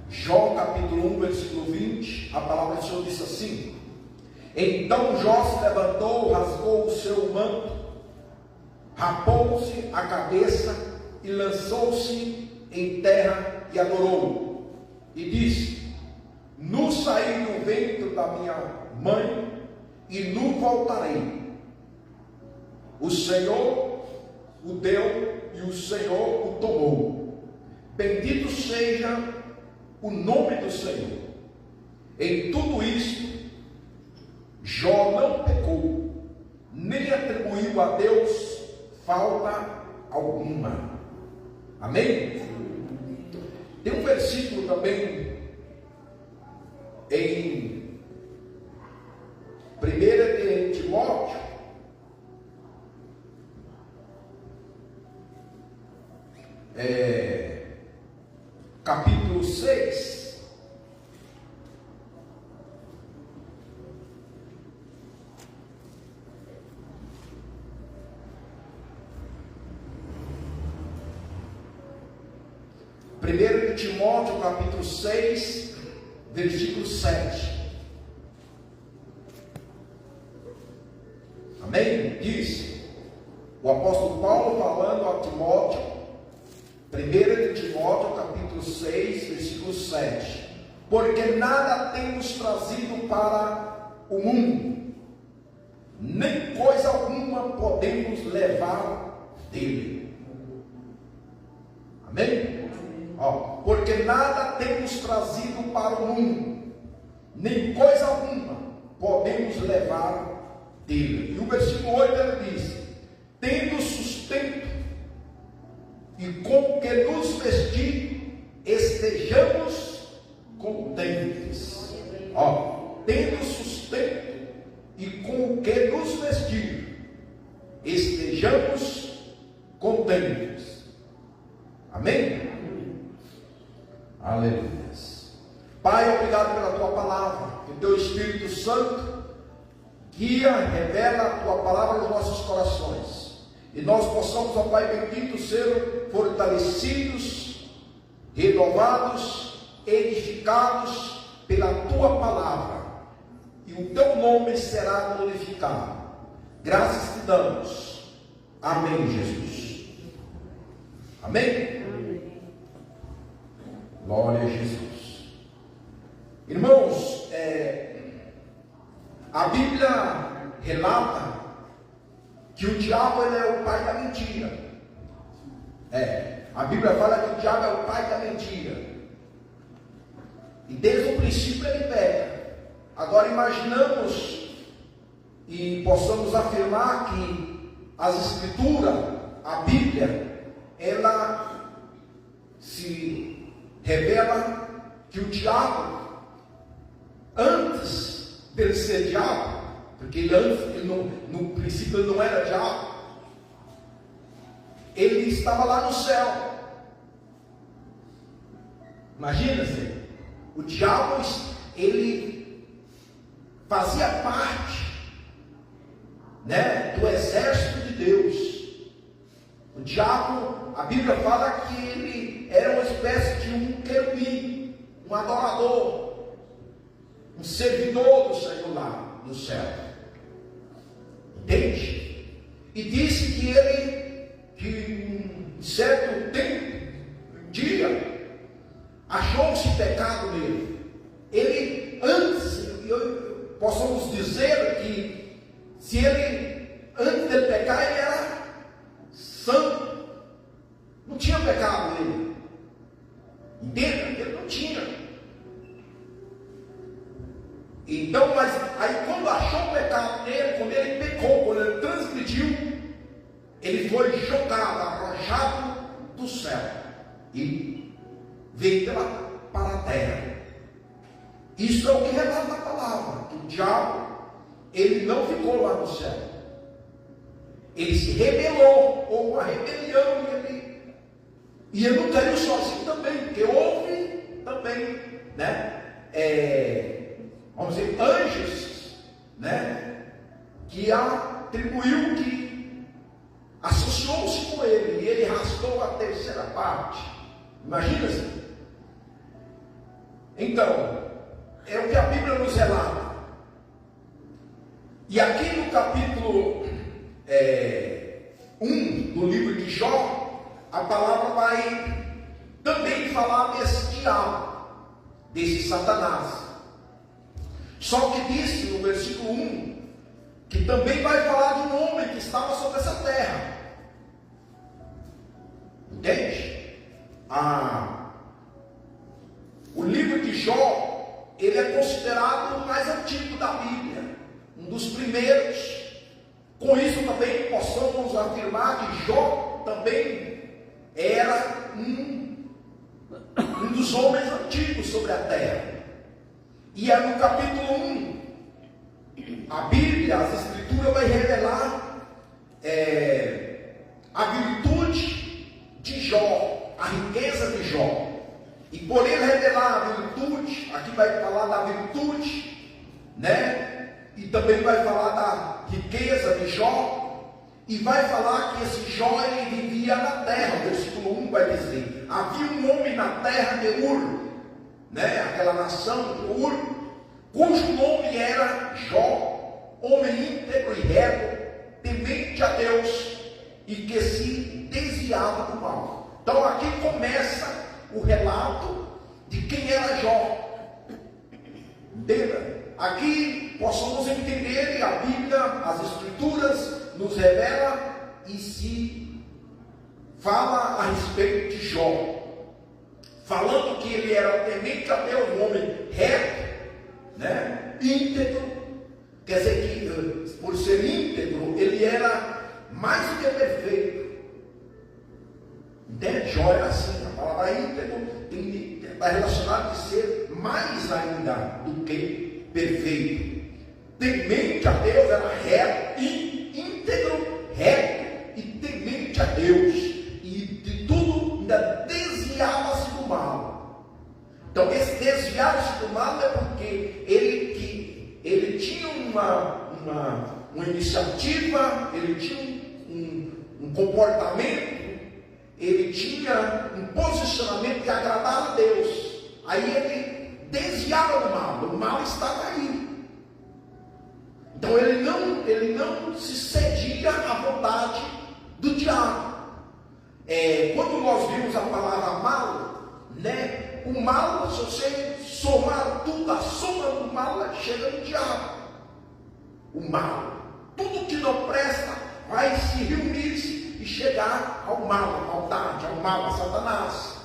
Jó capítulo 1, versículo 20, a palavra do Senhor diz assim: então Jó se levantou, rasgou o seu manto, rapou-se a cabeça e lançou-se em terra e adorou. E disse: nu saí do ventre da minha mãe e nu voltarei. O Senhor o deu e o Senhor o tomou. Bendito seja o nome do Senhor. Em tudo isso, Jó não pecou, nem atribuiu a Deus falta alguma. Amém? Tem um versículo também em 1 Timóteo, capítulo 6. Primeiro de Timóteo, capítulo 6, versículo 7. Amém? Diz o apóstolo Paulo falando a Timóteo, 1 de Timóteo, capítulo 6, versículo 7. Porque nada temos trazido para o mundo, nem coisa alguma podemos levar dele. Amém? Porque nada temos trazido para o mundo, nem coisa alguma podemos levar dele. E o versículo 8 ele diz: tendo sustento e com o que nos vestir, estejamos contentes. Tendo sustento e com o que nos vestir, estejamos contentes. Amém? Aleluia. Pai, obrigado pela tua palavra, que o teu Espírito Santo guia, revela a tua palavra nos nossos corações, e nós possamos, ó Pai bendito, ser fortalecidos, renovados, edificados pela tua palavra, e o teu nome será glorificado. Graças te damos. Amém, Jesus. Amém? Glória a Jesus. Irmãos, a Bíblia relata que o diabo ele é o pai da mentira. A Bíblia fala que o diabo é o pai da mentira. E desde o princípio ele peca. Agora imaginamos e possamos afirmar que as Escrituras, a Bíblia, ela se revela que o diabo, antes dele ser diabo, porque no princípio ele não era diabo, ele estava lá no céu. Imagina-se, o diabo, ele fazia parte, do exército de Deus. O diabo, a Bíblia fala que ele era uma espécie de um querubim, um adorador, um servidor do Senhor lá no céu. Entende? E disse que em certo tempo, um dia, achou-se pecado nele. Ele, antes, possamos dizer que se ele, antes de pecar, ele era santo, não tinha pecado nele. Entende? Ele não tinha. Então, mas aí quando achou o pecado nele, quando ele pecou, quando ele transgrediu, ele foi jogado, arrojado do céu e veio para a terra. Isso é o que relata a palavra, que o diabo, ele não ficou lá no céu. Ele se rebelou, houve uma rebelião, e ele não caiu sozinho também, porque houve também, vamos dizer, anjos, que atribuiu, que associou-se com ele, e ele rasgou a terceira parte. Imagina-se. Então, é o que a Bíblia nos relata. E aqui no capítulo 1 do livro de Jó, a palavra vai também falar desse diabo, desse Satanás. Só que disse no versículo 1 que também vai falar de um homem que estava sobre essa terra. Entende? O livro de Jó, ele é considerado o mais antigo da Bíblia, um dos primeiros. Com isso também possamos afirmar que Jó também era um dos homens antigos sobre a terra. E é no capítulo 1, a Bíblia, as Escrituras vai revelar a virtude de Jó, a riqueza de Jó. E por ele revelar a virtude, aqui vai falar da virtude, né? E também vai falar da riqueza de Jó, e vai falar que esse Jó ele vivia na terra. O versículo 1 vai dizer: havia um homem na terra de Ur, né? Aquela nação de Ur, cujo nome era Jó, homem íntegro e reto, temente a Deus, e que se desviava do mal. Então aqui começa o relato de quem era Jó. Entenda? Aqui possamos entender que a Bíblia, as Escrituras nos revela e se fala a respeito de Jó, falando que ele era temente a Deus, um homem reto, né? Íntegro. Quer dizer que por ser íntegro ele era mais do que perfeito. Entende? Jó era assim. A palavra íntegro está relacionada a ser mais ainda do que perfeito. Temente a Deus era reto, íntegro, reto e temente a Deus, e de tudo ainda desviava-se do mal. Então esse desviar-se do mal é porque ele tinha uma iniciativa, ele tinha um comportamento, ele tinha um posicionamento que agradava a Deus. Aí ele desviava do mal, o mal estava aí. Então ele não se cedia à vontade do diabo. Quando nós vimos a palavra mal, né? O mal, se você somar tudo, a soma do mal chega no diabo. O mal, tudo que não presta vai se reunir e chegar ao mal, à maldade, ao mal, a Satanás,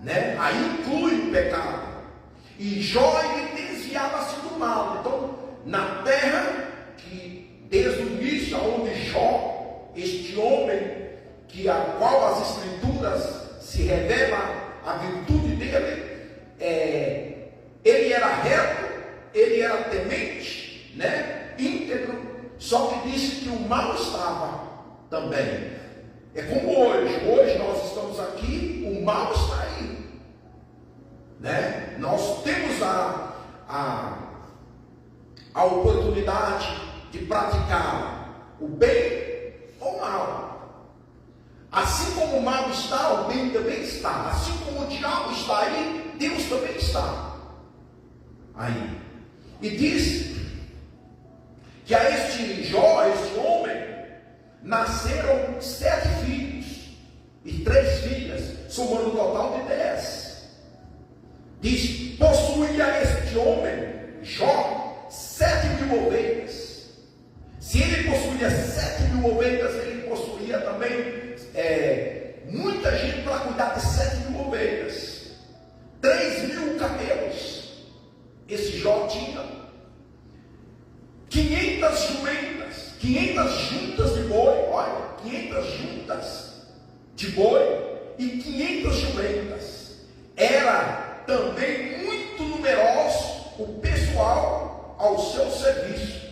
né? Aí inclui o pecado. E Jó ele desviava-se do mal. Então, na terra, que desde o início, onde Jó, este homem, que a qual as Escrituras se revela a virtude dele, ele era reto, ele era temente, né? Íntegro, só que disse que o mal estava também. É como hoje nós estamos aqui, o mal está aí, né? Nós temos a oportunidade de praticar o bem ou o mal. Assim como o mal está, o bem também está. Assim como o diabo está aí, Deus também está aí. E diz que a este Jó, a este homem, nasceram 7 filhos e 3 filhas, somando um total de 10. Diz: possuía este homem, Jó, 7.000 ovelhas. Se ele possuía 7.000 ovelhas, ele possuía também muita gente para cuidar de 7.000 ovelhas. 3.000 camelos esse Jó tinha. 500 jumentas, 500 juntas de boi, olha, 500 juntas de boi e 500 jumentas. Era também muito numeroso o pessoal ao seu serviço,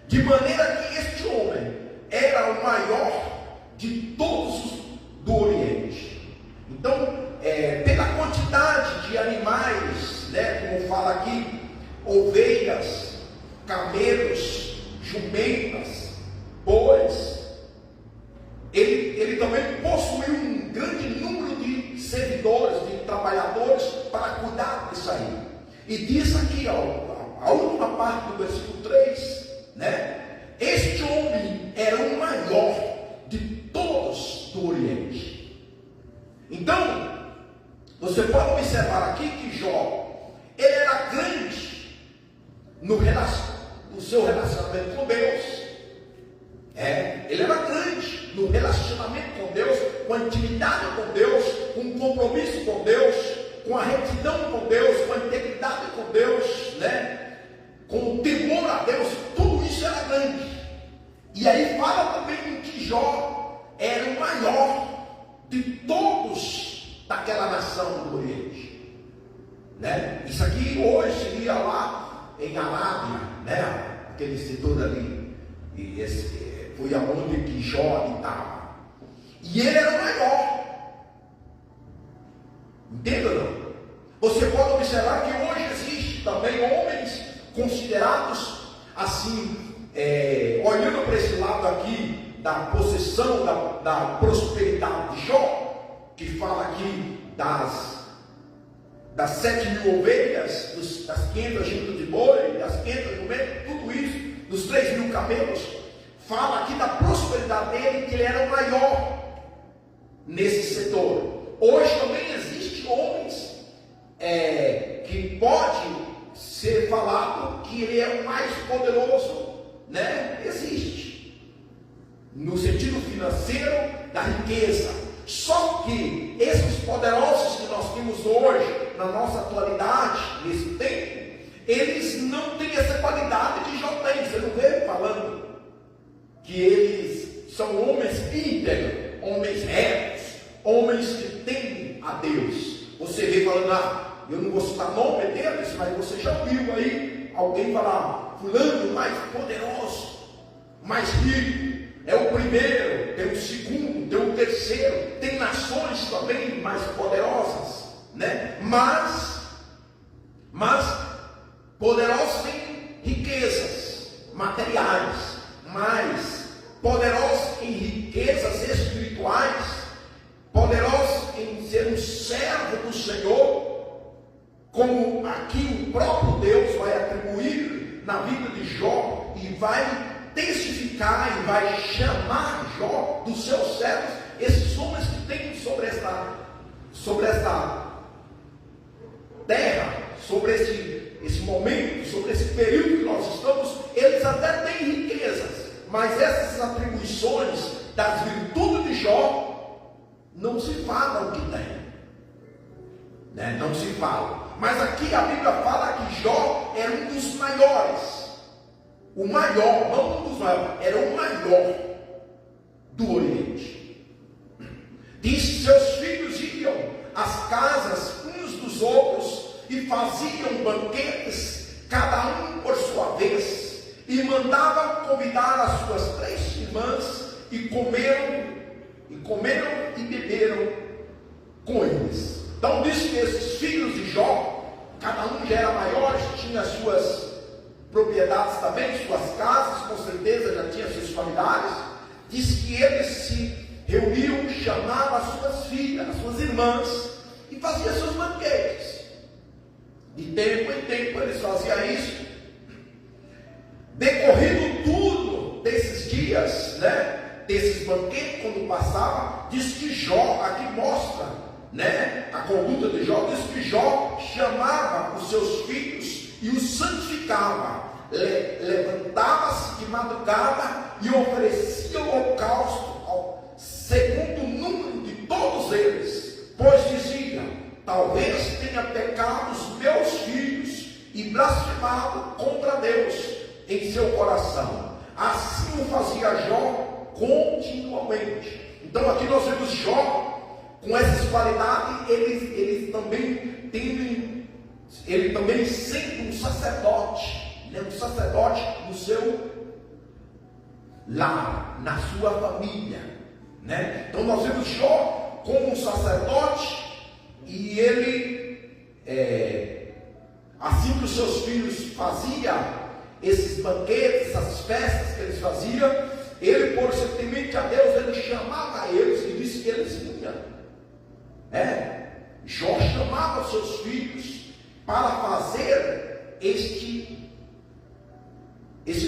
de maneira que este homem era o maior de todos do Oriente. Então, pela quantidade de animais, né, como fala aqui, ovelhas, camelos, jumentas, bois, ele também possuiu um grande número de servidores, de trabalhadores para cuidar disso aí. E diz aqui, a última parte do versículo 3, né? Este homem era o maior de todos do Oriente. Então, você pode observar aqui que Jó, ele era grande no seu relacionamento com Deus. Ele era grande no relacionamento com Deus, com a intimidade com Deus, com o compromisso com Deus, com a retidão com Deus, com a integridade com Deus, né? Com o temor a Deus. Tudo isso era grande. E aí fala também que Jó era o maior de todos daquela nação do Oriente, né? Isso aqui hoje seria lá em Arábia, né? Aquele setor ali, e esse foi aonde que Jó habitava. E ele era o maior. Entenda não? Você pode observar que hoje existe também homens considerados assim, olhando para esse lado aqui da possessão, da prosperidade de Jó, que fala aqui das 7.000 ovelhas, das 500 juntas de boi, das 500 jumentos, tudo isso, dos 3.000 camelos, fala aqui da prosperidade dele, que ele era o maior nesse setor. Hoje também existem homens que pode ser falado que ele é o mais poderoso, né? Existe, no sentido financeiro da riqueza. Só que esses poderosos que nós temos hoje, na nossa atualidade, nesse tempo, eles não têm essa qualidade que Jó tem. Você não vê falando que eles são homens íntegros, homens retos, homens que temem a Deus. Você vê falando, eu não vou citar nome deles, mas você já viu aí alguém falar, fulano mais poderoso, mais rico, é o primeiro, tem o segundo, tem o terceiro, tem nações também mais poderosas, né? Mas poderosos têm riquezas materiais, mas poderosos em riquezas espirituais, poderosos em ser um servo do Senhor, como aqui o próprio Deus vai atribuir na vida de Jó e vai testificar e vai chamar Jó dos seus servos, esses homens que tem sobre esta terra, sobre esse momento, sobre esse período que nós estamos, eles até têm riquezas, mas essas atribuições das virtudes de Jó não se falam que tem, né? Não se fala. Mas aqui a Bíblia fala que Jó era um dos maiores. O maior, não um dos maiores, era o maior do Oriente. Diz que seus filhos iam às casas uns dos outros e faziam banquetes, cada um por sua vez, e mandavam convidar as suas 3 irmãs, e comeram e beberam com eles. Então diz que esses filhos de Jó, cada um já era maior, tinha suas propriedades também, suas casas, com certeza já tinha suas familiares. Diz que eles se reuniam, chamavam as suas filhas, as suas irmãs, e faziam seus banquetes. De tempo em tempo eles faziam isso. Decorrido tudo desses dias, né, desses banquetes, quando passava, diz que Jó, aqui mostra, né, a conduta de Jó, diz que Jó chamava os seus filhos e os santificava, levantava-se de madrugada e oferecia o holocausto segundo o número de todos eles, pois dizia: talvez tenha pecado os meus filhos e blasfemado contra Deus em seu coração. Assim o fazia Jó continuamente. Então aqui nós vemos Jó com essas qualidades, ele também sendo um sacerdote, né? Um sacerdote no seu lar, na sua família, né? Então nós vemos Jó como um sacerdote, e ele, assim que os seus filhos faziam esses banquetes, essas festas que eles faziam, ele, por ser temente a Deus, ele chamava eles e disse que eles vinham. Jó chamava seus filhos para fazer esse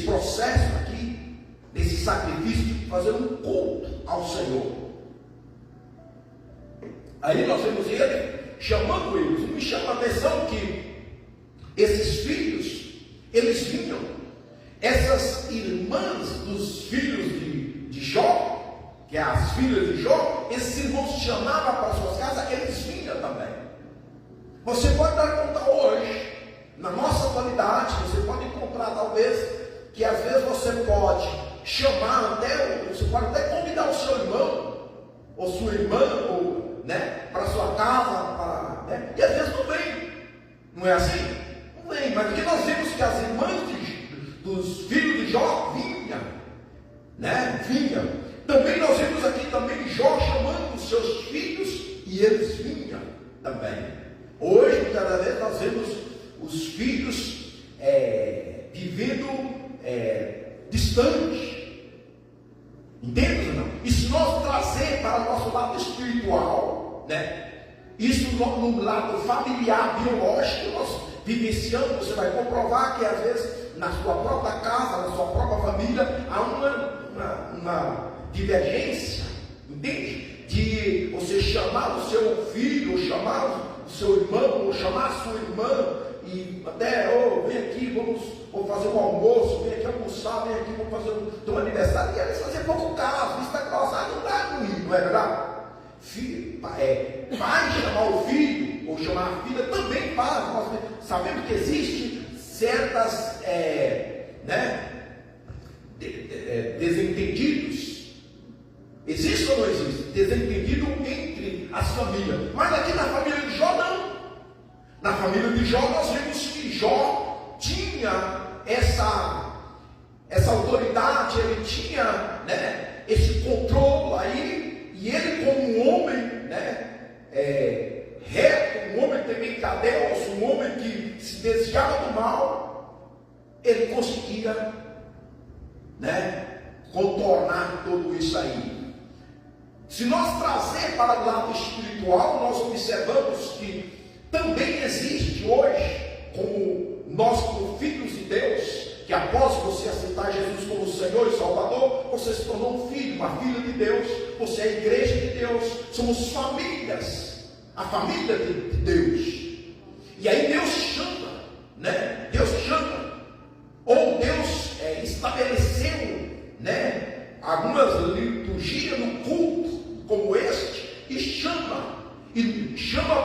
processo aqui, desse sacrifício, fazer um culto ao Senhor. Aí nós vemos ele chamando eles. Me chama a atenção que esses filhos, eles vinham, essas irmãs dos filhos de Jó, que é as filhas de Jó, esses irmãos chamavam para suas casas, eles vinham também. Você pode dar conta hoje, na nossa atualidade, você pode encontrar talvez, que às vezes você pode chamar você pode até convidar o seu irmão, ou sua irmã, ou, para sua casa, e às vezes não vem, não é assim? Não vem, mas porque nós vemos que as irmãs dos filhos de Jó vinham, vinham. Também nós vemos aqui também Jó chamando os seus filhos, e eles vinham também. Hoje, cada vez nós vemos os filhos vivendo distante. Entende ou não? E se nós trazer para o nosso lado espiritual, isso no lado familiar, biológico, nós vivenciamos, você vai comprovar que às vezes na sua própria casa, na sua própria família, há uma divergência, entende? De você chamar o seu filho, ou chamar o seu irmão, ou chamar a sua irmã, e até, vem aqui, vamos fazer um almoço, vem aqui almoçar, vem aqui, vamos fazer o teu aniversário, e eles fazem pouco caso, vista grossa, não dá ruim, não é verdade? Pai chamar o filho, ou chamar a filha, também faz. Nós sabemos que existe certas desentendidos. Existe ou não existe? Desentendido entre as famílias. Mas aqui na família de Jó não. Na família de Jó nós vemos que Jó tinha essa autoridade, ele tinha esse controle aí, e ele como um homem reto, um homem temente a Deus, um homem que se desviava do mal, ele conseguia contornar tudo isso aí. Se nós trazer para o lado espiritual, nós observamos que também existe hoje, como nós como filhos de Deus, que após você aceitar Jesus como Senhor e Salvador, você se tornou um filho, uma filha de Deus, você é a igreja de Deus, somos famílias, a família de Deus. E aí Deus chama, Deus chama, ou Deus estabeleceu, algumas liturgias no culto como este, e chama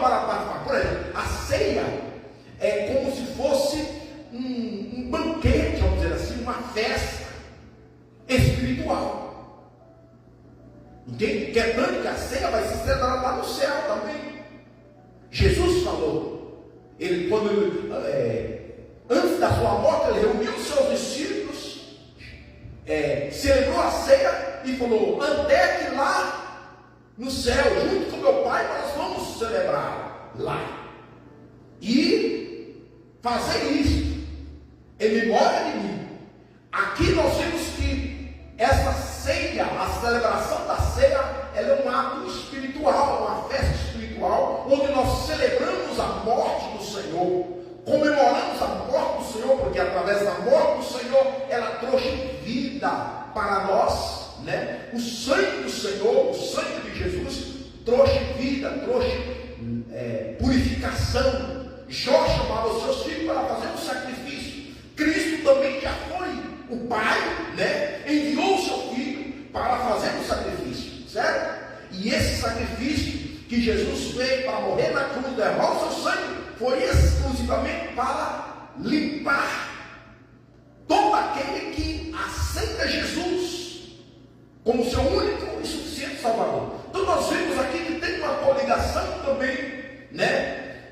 para participar. Por exemplo, a ceia é como se fosse um banquete, vamos dizer assim, uma festa espiritual. Entende? Que é tanto que a ceia vai se celebrar lá no céu também. Jesus falou, antes da sua morte, ele reuniu os seus discípulos, celebrou a ceia e falou: até que lá no céu, junto com meu Pai, nós vamos celebrar lá. E fazer isso em memória de mim. Aqui nós vemos que essa ceia, a celebração da ceia, ela é um ato espiritual, uma festa espiritual, onde nós celebramos a morte do Senhor, comemoramos a morte do Senhor, porque através da morte do Senhor, ela trouxe vida para nós. O sangue do Senhor, o sangue de Jesus, trouxe vida, trouxe purificação. Jó chamava os seus filhos para fazer um sacrifício. Cristo também já foi o Pai, enviou o seu Filho para fazer um sacrifício, certo? E esse sacrifício que Jesus fez para morrer na cruz, derramar o seu sangue, foi exclusivamente para limpar todo aquele que aceita Jesus como seu único e suficiente Salvador. Então nós vemos aqui que tem uma coligação também,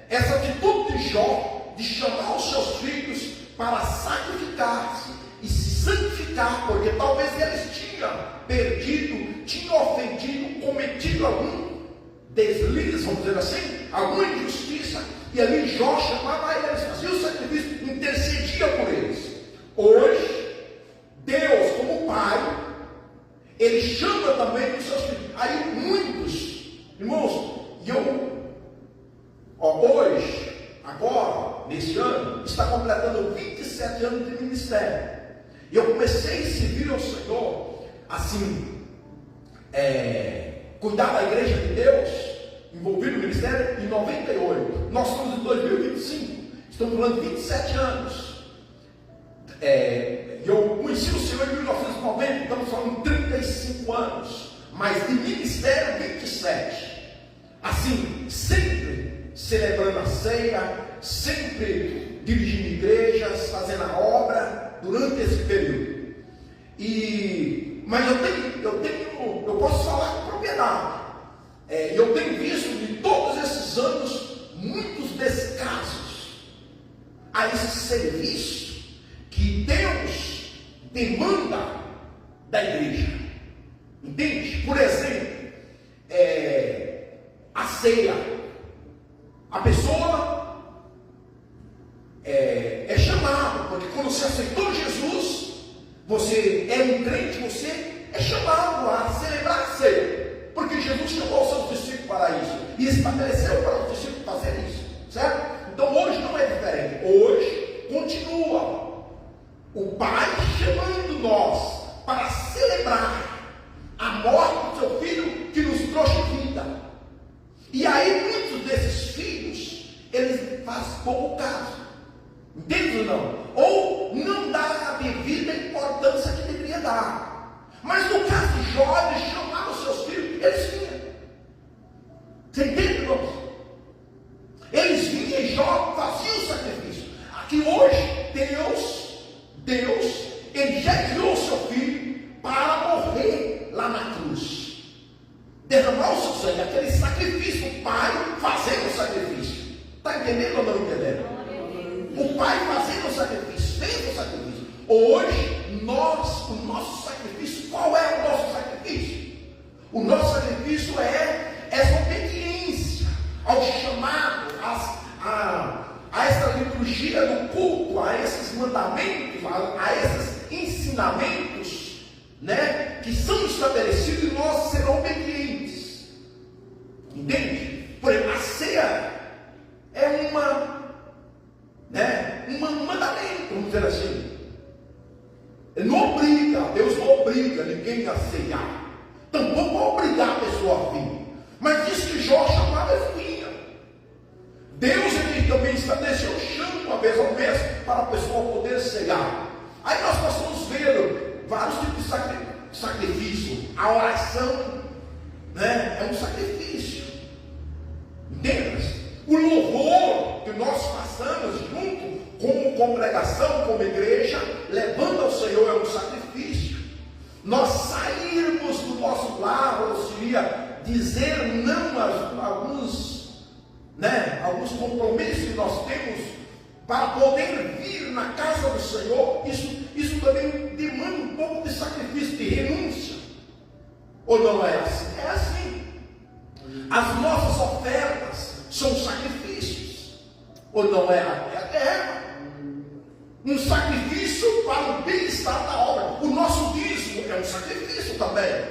essa atitude de Jó, de chamar os seus filhos para sacrificar-se e se santificar, porque talvez eles tinham perdido, tinham ofendido, cometido algum deslize, vamos dizer assim, alguma injustiça, e ali Jó chamava eles, fazia o sacrifício, intercedia por eles. Hoje, Deus como Pai, Ele chama também os seus filhos. Aí muitos, irmãos, hoje, agora, nesse ano, está completando 27 anos de ministério. E eu comecei a servir ao Senhor, assim, cuidar da igreja de Deus, envolvido no ministério, em 98. Nós estamos em 2025, estamos falando de 27 anos. Eu conheci o Senhor em 1990, estamos falando de 35 anos, mas de ministério 27. Assim, sempre celebrando a ceia, sempre dirigindo igrejas, fazendo a obra durante esse período. Mas eu posso falar com propriedade. Eu tenho visto de todos esses anos muitos descasos a esse serviço que Deus demanda da igreja. Entende? Por exemplo, a ceia. A pessoa é chamada, porque quando você aceitou Jesus, você é um crente, você é chamado a celebrar a ceia, porque Jesus chamou os seus discípulos para isso, e estabeleceu para os discípulos fazer isso, certo? Então hoje não é diferente, hoje continua o Pai chamando nós para celebrar a morte do seu Filho que nos trouxe vida. E aí muitos desses filhos, eles fazem pouco caso, entende ou não? Ou não dá a devida importância que deveria dar. Mas no caso de Jó, eles chamaram os seus filhos, eles vinham. Você entende, irmãos? Eles vinham e Jó fazia o sacrifício. Aqui hoje, Deus, ele já enviou o seu filho para morrer lá na cruz. Derramar o seu sangue, aquele sacrifício, o Pai fazendo o sacrifício. Está entendendo ou não entendendo? O Pai fazendo o sacrifício, fez o sacrifício. Hoje, o nosso sacrifício, qual é o nosso sacrifício? O nosso sacrifício é essa obediência ao chamado, a essa liturgia do culto, a esses mandamentos, a esses ensinamentos, né, que são estabelecidos e nós serão obedientes. Entende? Por exemplo, a ceia é um mandamento, vamos dizer assim. Ele não obriga, Deus não obriga ninguém a ceiar, tampouco obrigar a pessoa a vir. Mas diz que Jó chamava e vinha. Deus ele também estabeleceu o chão uma vez ao mês para a pessoa poder ceiar. Aí nós passamos vendo vários tipos de sacrifício. A oração, né, é um sacrifício. Entende? O louvor que nós passamos junto, como congregação, como igreja, levando ao Senhor é um sacrifício. Nós sairmos do nosso lar, ou seria dizer não a alguns compromissos que nós temos para poder vir na casa do Senhor, isso também demanda um pouco de sacrifício, de renúncia. Ou não é assim? É assim. As nossas ofertas são sacrifícios. Ou não é? Um sacrifício para o bem-estar da obra. O nosso dízimo é um sacrifício também.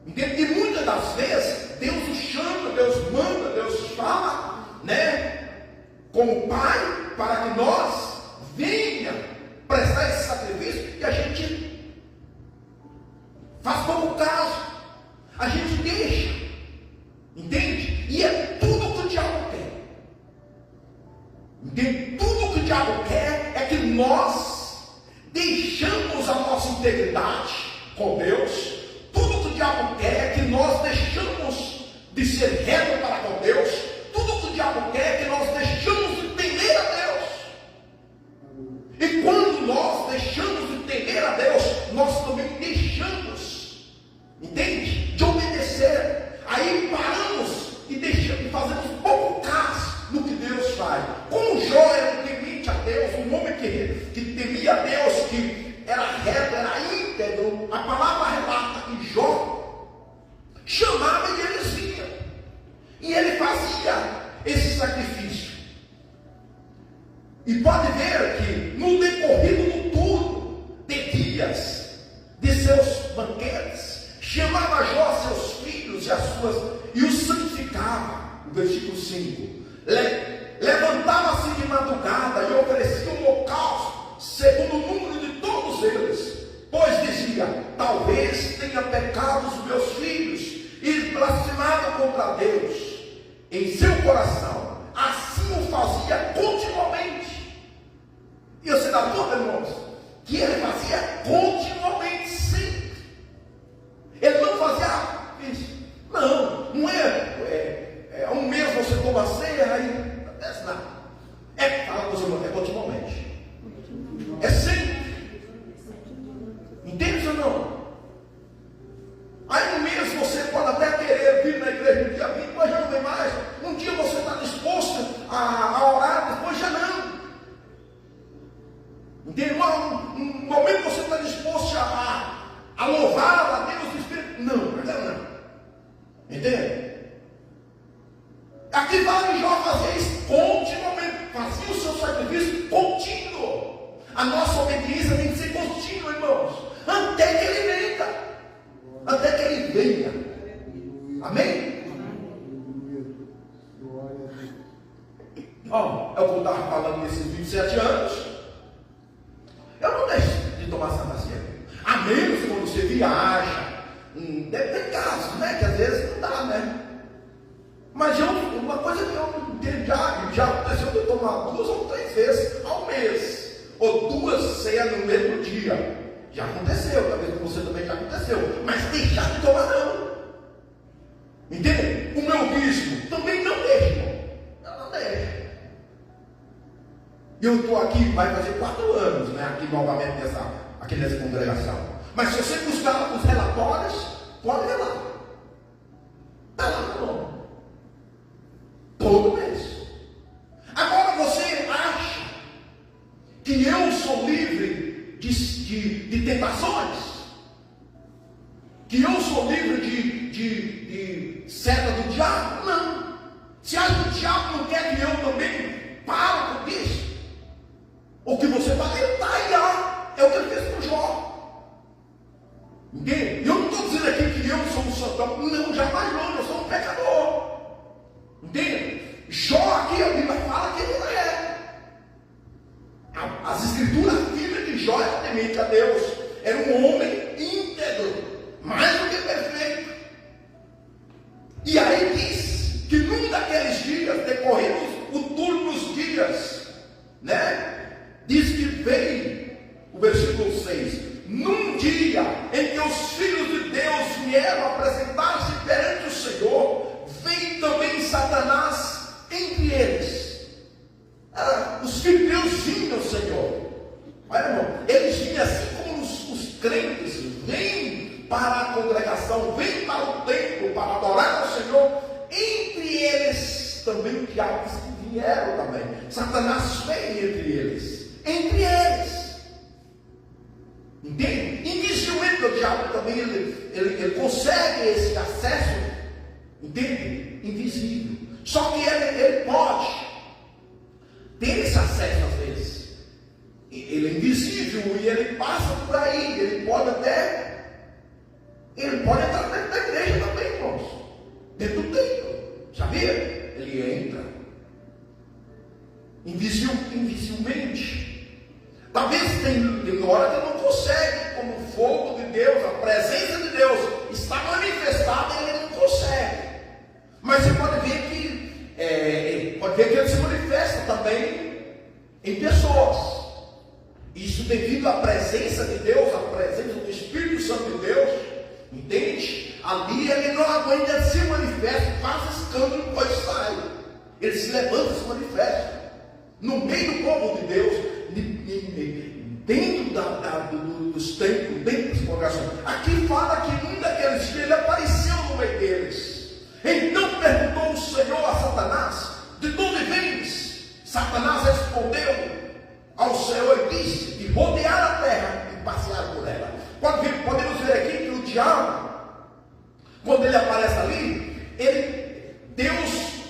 Entende? E muitas das vezes Deus nos chama, Deus manda, Deus fala, né, como Pai, para que nós venha prestar esse sacrifício, e a gente faz pouco caso, a gente deixa, entende? E é tudo que o diabo quer. Entende? Tudo que o diabo quer é que nós deixamos a nossa integridade com Deus. Tudo que o diabo quer é que nós deixamos de ser reto para com Deus. Tudo que o diabo quer é que nós deixamos de temer a Deus. E quando nós deixamos de temer a Deus, nós também deixamos, entende? De obedecer. Aí paramos e deixamos, fazemos pouco caso no que Deus faz. Como Jó era um temente a Deus, um homem que temia a Deus, que era reto, era íntegro, a palavra relata que Jó chamava e eles vinham. E ele fazia esse sacrifício. E pode ver que no decorrido do turno de dias de seus banquetes, chamava Jó seus filhos e os santificava. O versículo 5. Levava madrugada e ofereciam holocausto, segundo o número de todos eles, pois dizia: talvez tenha pecado os meus filhos e blasfemado contra Deus em seu coração. Assim o fazia continuamente. E você dá conta, irmãos, que ele fazia continuamente, sempre. Ele não fazia isso. Não é um mês você toma ceia, aí não acontece nada. Fala com os irmãos, é continuamente. É sempre. Entende ou não? Aí um mês você pode até querer vir na igreja no dia 20, depois já não vem mais. Um dia você está disposto a orar, depois já não. Entende? Um momento você está disposto a louvar a Deus do Espírito. Não. Entende? Aqui fala que Jó fazia isso continuamente, fazia o seu sacrifício contínuo. A nossa obediência tem que ser contínua, irmãos, até que ele venha. Até que ele venha. Amém? É o que eu estava falando nesses 27 anos. Eu não deixo de tomar Santa Ceia. A menos quando você viaja. Deve ter casos, né? Que às vezes não dá, né? Mas uma coisa que eu entendo, já aconteceu de eu tomar 2 ou 3 vezes ao mês. Ou 2 ceias no mesmo dia. Já aconteceu, talvez com você também já aconteceu. Mas deixar de tomar não. Entende? O meu bispo também não deixa, irmão. Não deixa. Eu estou aqui, vai fazer 4 anos, né? Aqui novamente aqui nessa congregação. Mas se você buscar os relatórios, pode ver lá. Está lá no nome. Todo mês. Agora você acha que eu sou livre de tentações? Que eu sou livre de seta do diabo? Não. Se o diabo não quer que eu também pare com isso, o que você faz, ele está aí, ó. É o que ele fez com Jó. Entende? Eu não estou dizendo aqui que eu sou um santão. Não, jamais não, eu sou um pecador. Entende? Jó aqui, a Bíblia fala que ele não é. As escrituras afirmam que Jó era temente a Deus. Era um homem íntegro, mais do que perfeito. E aí diz que num daqueles dias, decorridos o turno dos dias, né? Diz que veio, o versículo 6, num dia em que os filhos de Deus vieram apresentar-se perante o Senhor, veio também Satanás entre eles. Os filhos de Deus vinham ao Senhor. Olha, irmão, eles vinham assim como os crentes vêm para a congregação, vêm para o templo para adorar ao Senhor. Entre eles também o diabo disse que vieram também. Satanás veio entre eles. Entre eles. Entende? Inicialmente o diabo também ele consegue esse acesso, entende? Invisível. Só que ele pode ter esse acesso às vezes. Ele é invisível e ele passa por aí. Ele pode entrar dentro da igreja também, irmãos. Dentro do templo. Sabia? Ele entra invisivelmente. Talvez tem hora que ele não consegue, como o fogo de Deus, a presença de Deus está manifestada e ele não consegue. Mas você pode ver que ele se manifesta também em pessoas. Isso devido à presença de Deus, à presença do Espírito Santo de Deus, entende? Ali ele não aguenta, ele se manifesta, faz escândalo e depois sai. Ele se levanta e se manifesta. No meio do povo de Deus, dentro dos templos, dentro das congregações. Aqui fala que um daqueles dias ele apareceu no meio deles. Então perguntou o Senhor a Satanás: de onde vens? Satanás respondeu ao Senhor e disse: de rodear a terra e passear por ela. Podemos ver aqui que o diabo, quando ele aparece ali, Deus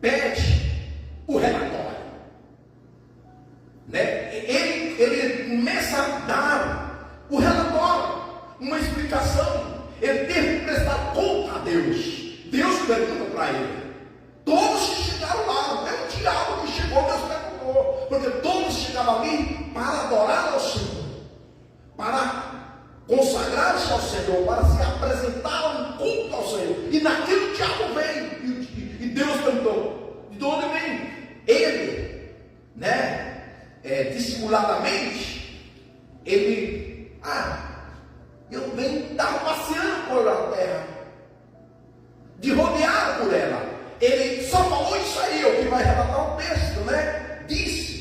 pede o relatório. Né? Ele começa a dar o relatório, uma explicação. Ele teve que prestar conta a Deus. Deus pergunta para ele. Todos que chegaram lá, não é o diabo que chegou, Deus porque todos chegavam ali para adorar ao Senhor, para consagrar-se ao Senhor, para se apresentar um culto ao Senhor. E naquilo o diabo veio, e Deus perguntou: de onde vem? Ele, dissimuladamente, ele, eu venho estar passeando por a terra, de rodear por ela. Ele só falou isso aí, o que vai relatar o texto, disse,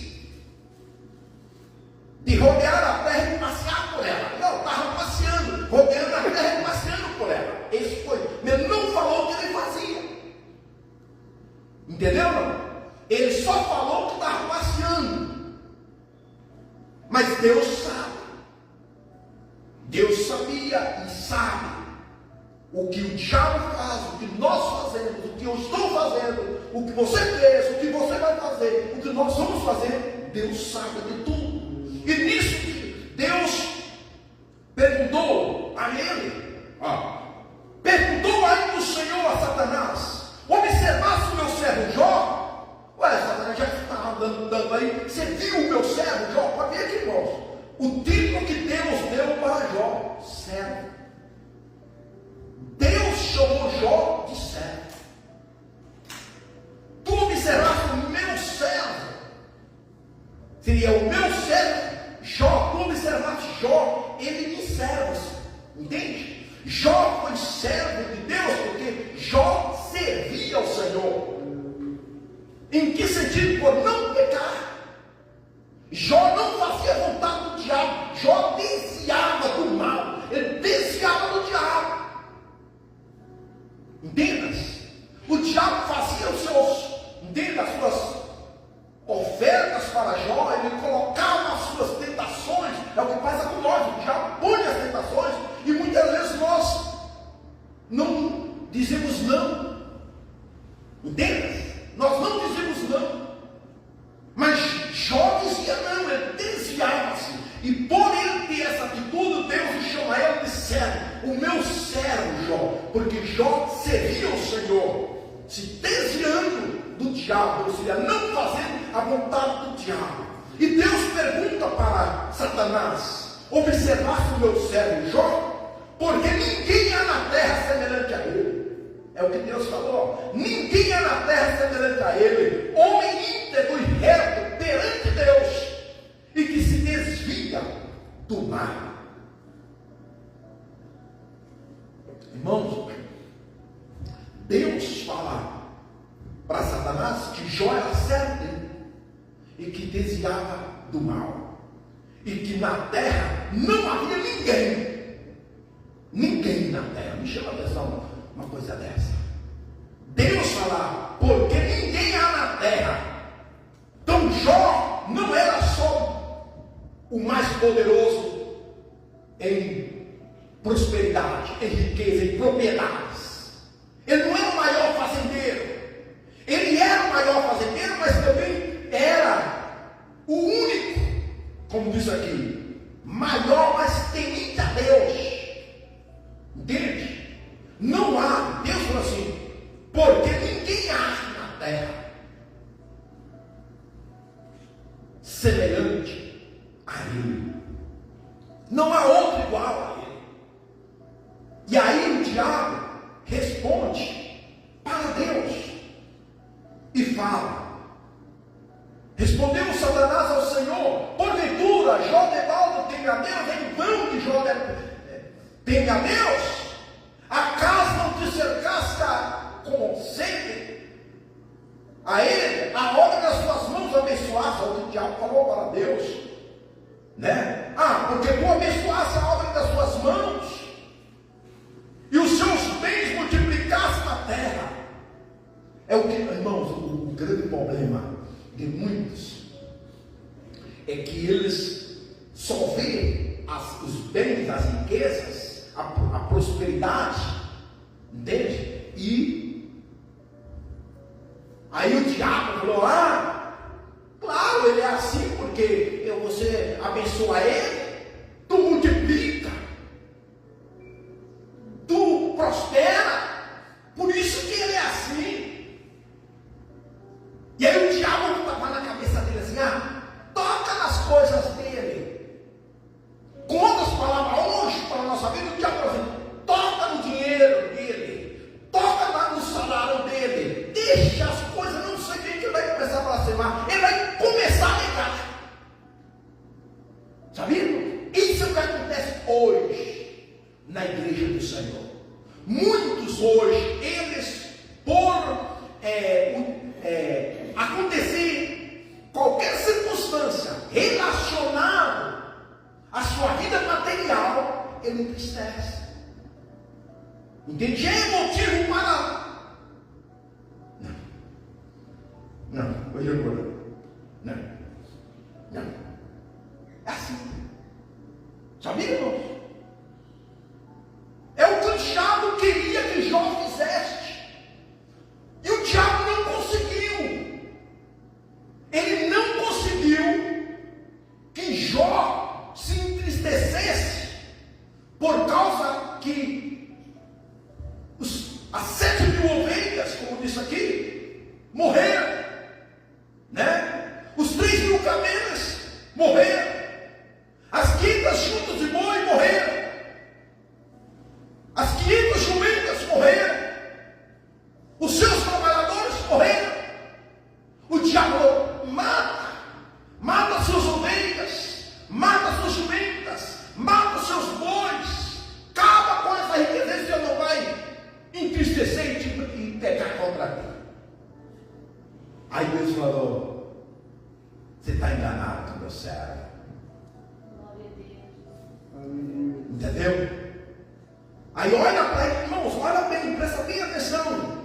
de rodear a terra e passear por ela. Não, estava passeando, rodeando a terra e passeando por ela. Esse foi, ele não falou o que ele fazia, entendeu? Não? Ele só falou que estava passeando, mas Deus sabe, Deus sabia e sabe o que o diabo faz, o que nós fazemos, o que eu estou fazendo, o que você fez, o que você vai fazer, o que nós vamos fazer. Deus sabe de tudo. E nisso Deus perguntou a ele, perguntou ainda o Senhor a Satanás: observasse o meu servo Jó? Satanás já estava dando aí. Você viu o meu servo Jó? Pode ver aqui, irmãos, o título que Deus deu para Jó: servo. Deus chamou Jó de servo. Tu observaste o meu servo, seria o meu servo Jó. Tu observaste Jó, ele me serve, entende? Jó foi servo de Deus porque Jó servia ao Senhor. Em que sentido? Por não pecar. Jó não fazia vontade do diabo, Jó desviava do mal, ele desviava do diabo. Entendas? O diabo fazia os seus, as suas ofertas para Jó, ele colocava as suas tentações. É o que passa com nós, o diabo põe as tentações, e muitas vezes nós não dizemos não. Entendas? Nós não dizemos não. Mas Jó dizia não, ele desviava-se. E por ele ter essa atitude, Deus chama ele de servo. O meu servo Jó, porque Jó servia ao Senhor, se desviando do diabo, ou seja, não fazendo a vontade do diabo. E Deus pergunta para Satanás: observaste o meu servo Jó? Porque ninguém há na terra semelhante a ele. É o que Deus falou: ninguém há na terra semelhante a ele, homem íntegro e reto perante Deus, e que se desvia do mal. Irmãos, Deus fala para Satanás que Jó era servo dele e que desviava do mal, e que na terra não havia ninguém na terra. Me chama a atenção uma coisa dessa. Deus fala: porque ninguém há na terra. Então Jó não era só o mais poderoso em prosperidade, em riqueza, em propriedades. Ele não era o maior fazendeiro. Ele era o maior fazendeiro, mas também era o único, como diz aqui, maior, mas temido a Deus. Entende? Não há, Deus falou assim: porque ninguém há na terra semelhante a ele. Não há outro igual a ele. E aí o diabo responde para Deus e fala: respondeu Satanás ao Senhor: porventura Jó de balde teme a Deus? Em vão que Jó teme a Deus? Acaso não te cercaste com sede a ele, a obra das suas mãos abençoaste? O que o diabo falou para Deus, porque tu abençoaste a obra das suas mãos e os seus bens multiplicaste na terra. É o que, irmãos, o grande problema de muitos é que eles só veem os bens, as riquezas, a prosperidade, entende? E aí o diabo falou: claro, ele é assim, porque você abençoa ele, tu multiplica, tu prospera, por isso que ele é assim. E aí o diabo estava na cabeça dele assim: Entende? É motivo para... Não, hoje eu vou. Não. É assim. Sabia, irmãos? É o que o diabo queria que Jó fizesse. E o diabo não conseguiu. Ele não conseguiu que Jó se entristecesse por causa que as 7.000 ovelhas, como disse aqui, morreram, né? Os 3.000 camelos morreram, as 500 juntas de boi morreram, as 500 jumentas morreram, os seus trabalhadores morreram. O diabo mata suas ovelhas, mata suas jumentas, mata seus bois, acaba com essa riqueza. Esse Deus não vai entristecer e pecar contra ti. Aí Deus falou: você está enganado, meu servo. Entendeu? Aí olha para ele, irmãos, olha bem, presta bem atenção.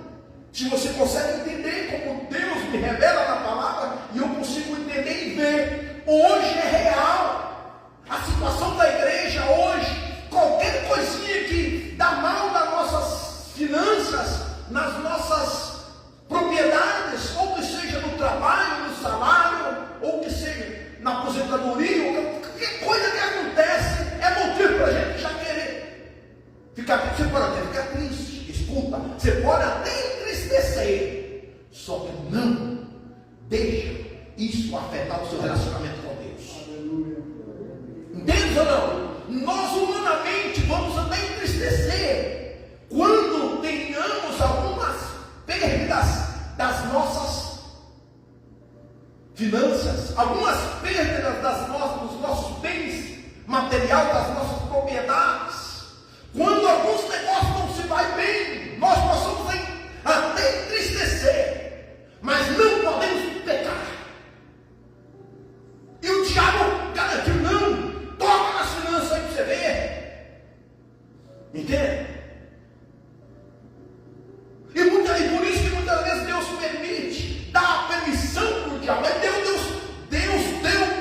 Se você consegue entender como Deus me revela na palavra, e eu consigo entender e ver, hoje é real. A situação da igreja hoje, qualquer coisinha que dá mal nas nossas finanças, nas nossas propriedades, ou que seja no trabalho, no salário, ou que seja na aposentadoria, ou qualquer coisa que acontece, é motivo para a gente já querer ficar. Você pode até ficar triste, escuta, você pode até entristecer, só que não deixa isso afetar o seu relacionamento com Deus. Entende ou não? Nós humanamente vamos até entristecer quando tenhamos algumas perdas das nossas finanças, algumas perdas dos nossos bens materiais, das nossas propriedades. Quando alguns negócios não se vai bem, nós possamos até entristecer, mas não podemos pecar. E o diabo garantiu: não, toca nas finanças aí para você ver. Entende? E por isso que muitas vezes Deus permite, dá permissão para o diabo. Mas Deus deu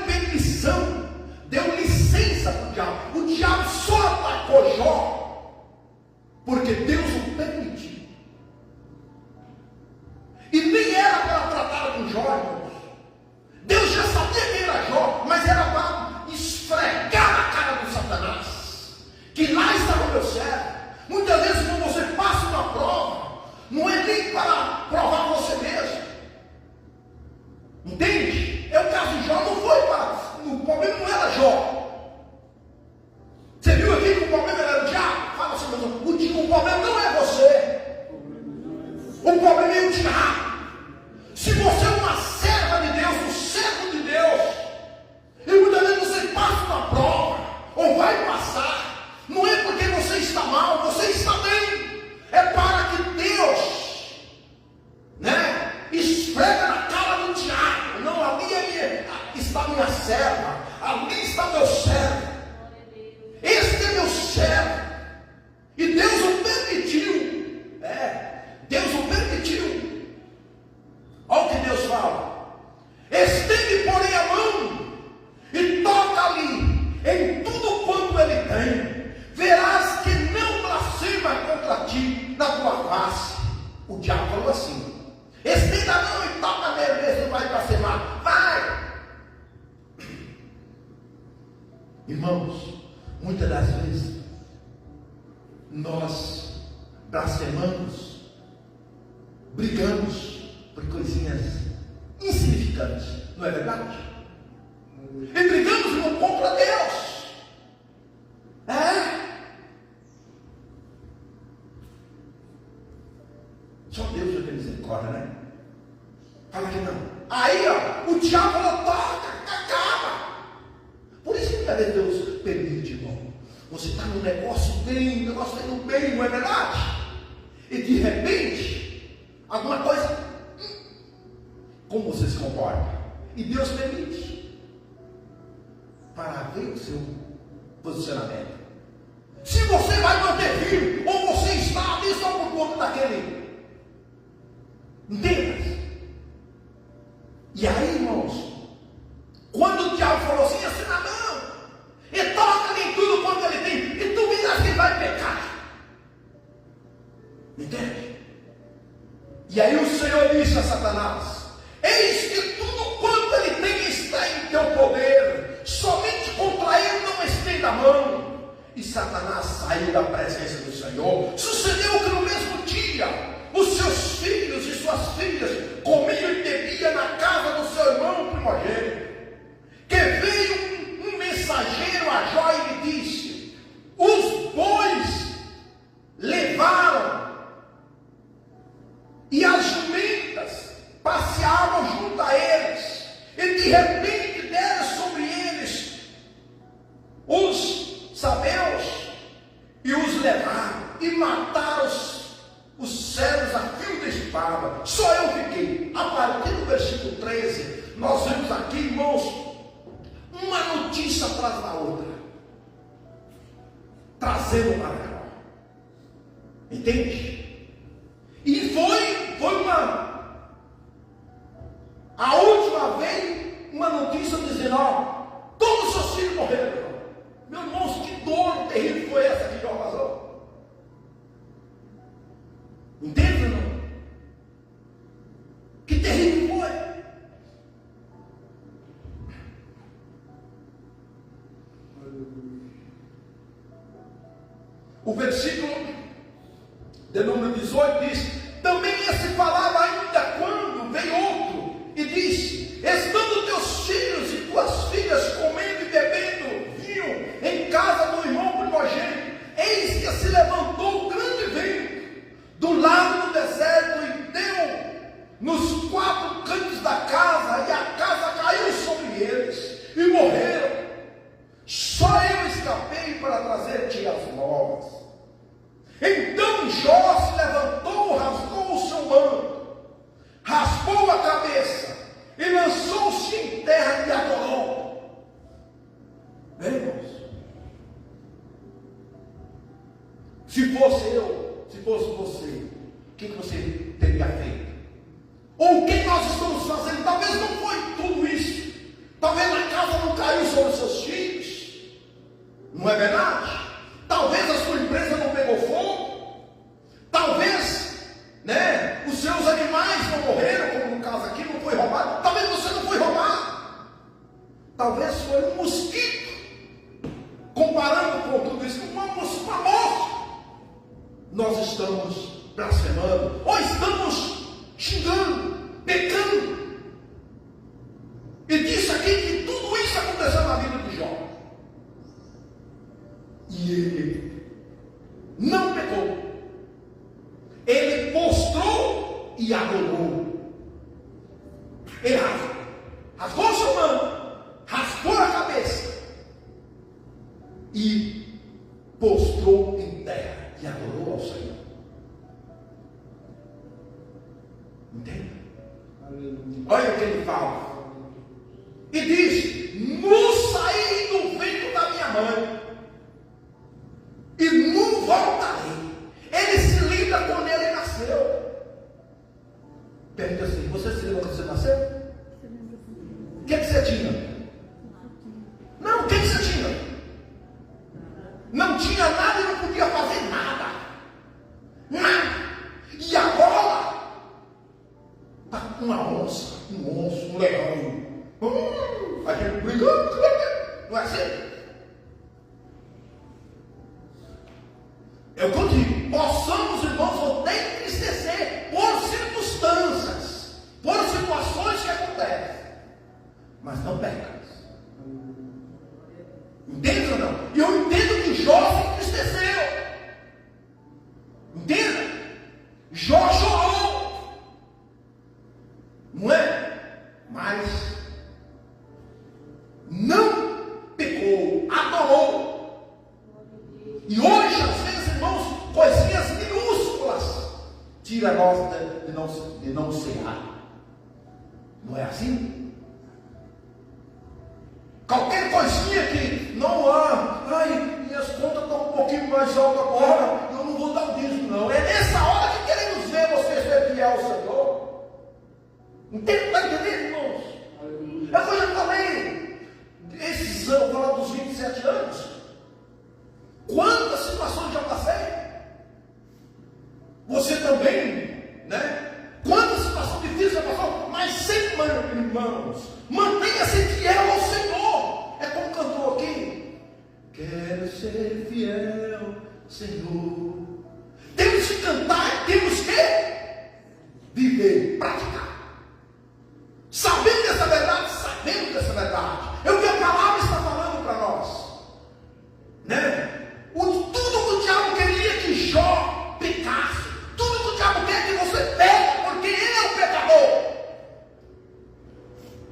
permissão, deu licença para o diabo. O diabo só atacou Jó porque Deus o permitiu. E nem era para tratar com Jó, irmãos. Deus já sabia quem era Jó, mas era para esfregar na cara do Satanás que lá estava o meu servo. Muitas vezes quando você passa uma prova, não é nem para provar você mesmo. Entende? É o caso de Jó, não foi para... O problema não era Jó. Você viu aqui que o problema era o diabo? Fala assim, o problema não é você. O problema é o diabo. Se você é uma serva de Deus, um servo de Deus, e muitas vezes você passa uma prova, ou vai passar, não é porque você está mal, você está bem. É para que Deus, né, esfrega na cara do diabo. Não, ali está minha serva, ali está meu servo. Este é meu servo. E Deus o permitiu. Deus o permitiu. Olha o que Deus fala: estende, porém, a mão e toca-lhe em tudo quanto ele tem, verás que não blasfema contra ti na tua face. O diabo falou assim: estende a mão e toca nele, vê se não vai blasfemar. Vai! Irmãos, muitas das vezes nós blasfemamos, brigamos por coisinhas insignificantes, não é verdade? E brigamos contra Deus. Só Deus tem misericórdia, né? Fala que não. Aí, ó, o diabo falou: toca, acaba. Por isso que muitas vezes Deus permite, irmão. Você está num negócio bem, o negócio está indo bem, não é verdade? E de repente, alguma coisa, como você se comporta? E Deus permite para ver o seu posicionamento. Se você vai manter firme, ou você está ali Entenda? E aí, irmãos, quando o diabo falou assim na mão, e toca em tudo quanto ele tem, e tu virás que vai pecar. Entende? E aí o Senhor disse a Satanás: eis que tudo quanto ele tem está em teu poder, somente contra ele não estenda a mão. E Satanás saiu da presença do Senhor. Sucedeu que no mesmo dia, os seus filhos e suas filhas comiam e bebiam na casa do seu irmão primogênito. Que veio um mensageiro a Jó e lhe disse: os bois levaram, e as jumentas passeavam junto a eles, e de repente deram sobre eles os sabeus, e os levaram, e mataram os servos a fio de espada. Só eu fiquei. A partir do versículo 13, nós vemos aqui, irmãos, uma notícia atrás da outra, trazendo para cá. Entende? E foi a última vez, uma notícia dizendo: ó, todos os seus filhos morreram. Meus irmãos, que dor terrível foi essa que Jó passou? Entende ou não? Que terrível foi. O versículo de número 18 diz: também esse falava ainda quando veio outro e disse: estando teus filhos e tuas filhas comendo e bebendo vinho em casa do irmão primogênito, eis que se levantou um grande vento do lado do deserto e deu nos quatro cantos da casa, e a casa caiu sobre eles e morreram. Só eu escapei para trazer-te as novas. Então Jó se levantou, rasgou o seu manto, raspou a cabeça e lançou-se em terra e adorou. Bem, irmãos, se fosse eu, se fosse você, o que você teria feito? Ou o que nós estamos fazendo? Talvez não foi tudo isso. Talvez a casa não caiu sobre os seus filhos. Não é verdade? Talvez a sua empresa não pegou fogo. Talvez, os seus animais não morreram, como no caso aqui, não foi roubado. Talvez você não foi roubado. Talvez foi um mosquito. Comparando com tudo isso, uma morte. Nós estamos blasfemando, ou estamos xingando, pecando. E disse aqui que tudo isso aconteceu na vida de Jó. E ele não pecou. Ele postrou e adorou. Ele rasgou sua mão, raspou a cabeça e postrou em terra e adorou ao Senhor. Entende? Olha o que ele fala. E diz: no saí do ventre da minha mãe e não voltarei. Ele se lembra quando ele nasceu. Pergunta assim: você se lembra quando você nasceu? O que você tinha? Não, o que você tinha? Não tinha nada e não podia fazer nada. Nada. E agora está com uma onça, um leão. A gente brigando. Não é assim? Eu digo, possamos, irmãos, até entristecer por circunstâncias, por situações que acontecem, mas não pecas. Entende ou não? E eu entendo que Jó se entristeceu. Entenda? Jó chorou. Não é? Mas não pecou, adorou. E hoje, às vezes, irmãos, coisinhas minúsculas tira nós de não cear. Não é assim? Qualquer coisinha que não há, minhas contas estão um pouquinho mais altas agora, eu não vou dar o dízimo não. É nessa hora que queremos ver você ser fiel ao Senhor. Está entendendo, irmãos? Eu já falei, esses anos, vou falar dos 27 anos. Quantas situações já passei? Você também, né? Quantas situações difíceis já passou? Mas sempre, irmãos, mantenha-se fiel ao Senhor. É como cantou aqui. Quero ser fiel, Senhor. Temos que cantar e temos que viver, praticar. Sabendo dessa verdade, sabendo dessa verdade. É o que a palavra está falando para nós. Né? Tudo que o diabo queria que Jó pecasse. Tudo que o diabo quer que você peque, porque ele é o pecador.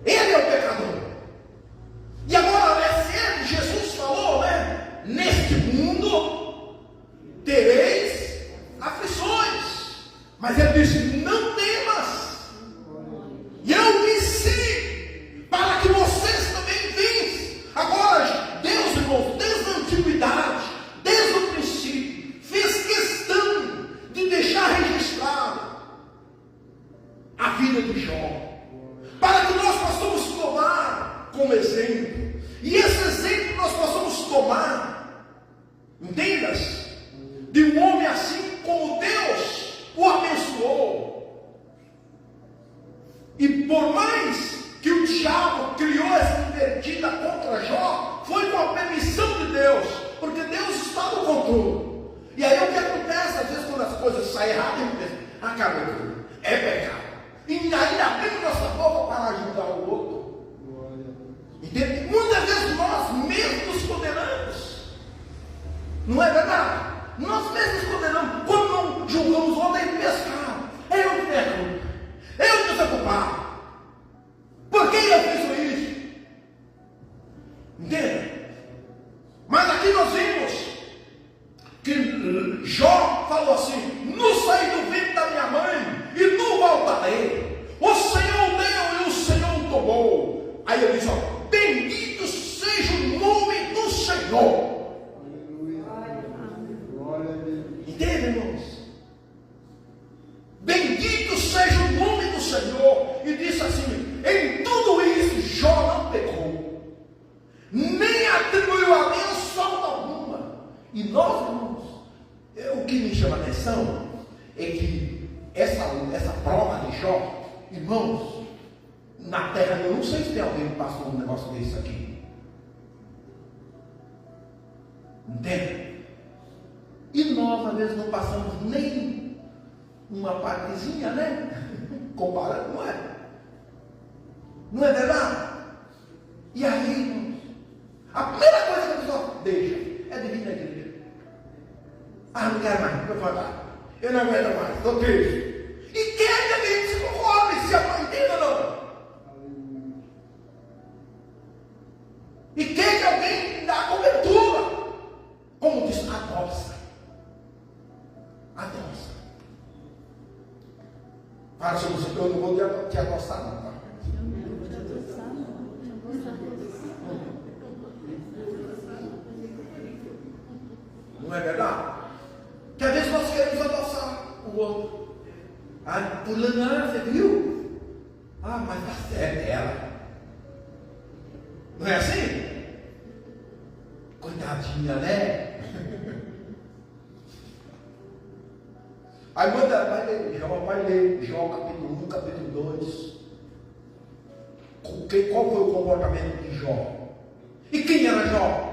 Ele é o pecador. E agora, Jesus falou, né? Neste mundo tereis aflições. Mas ele disse, não temas. E eu disse, para que vocês também vissem. Agora, Deus, irmãos, desde a antiguidade, desde o princípio, fez questão de deixar registrado a vida de Jó, para que nós possamos tomar como exemplo. E esse exemplo nós possamos tomar, entendas, de um homem assim como Deus o abençoou. E por mais que o diabo criou essa invertida contra Jó, foi com a permissão de Deus, porque Deus está no controle. E aí o que acontece, às vezes, quando as coisas saem erradas, a gente pensa, acabou tudo, é pecado. E aí abrimos nossa boca para ajudar o outro. Entende? Muitas vezes nós mesmos nos condenamos. Não é verdade? Nós mesmos nos condenamos. Quando não julgamos o outro, aí pescado. Eu que tenho. Eu que sou culpado. Por que eu fiz isso? Entende? Mas aqui nós vimos que Jó falou assim: no saí do ventre da minha mãe e no voltarei. O Senhor deu e o Senhor tomou. Aí ele diz: ó, bendito seja o nome do Senhor. Entende, irmãos? Bendito seja o nome do Senhor. E disse assim: em tudo isso Jó não pecou, nem atribuiu a Deus falta alguma. E nós, irmãos, o que me chama a atenção é que essa prova de Jó, irmãos, na terra, eu não sei se tem alguém que passou um negócio desse aqui. Entende? E nós, às vezes, não passamos nem uma partezinha, né? Comparando, não é? Não é verdade? E aí, irmãos, a primeira coisa que a pessoa deixa é de vir na igreja. Ah, não quero mais, vou falar. Eu não aguento mais, estou triste. E quer que a gente se conforme, se aprendendo ou não? E quer que alguém dá cobertura. Como diz, adoça. Adoça. Para se você, eu não vou te adoçar, não, tá? Não é verdade? Que às vezes nós queremos adoçar o outro. Ah, fulana, você viu? Ah, mas tá certo ela. Não é assim? Coitadinha, né? Aí vai ler Jó capítulo 1, capítulo 2. Qual foi o comportamento de Jó? E quem era Jó?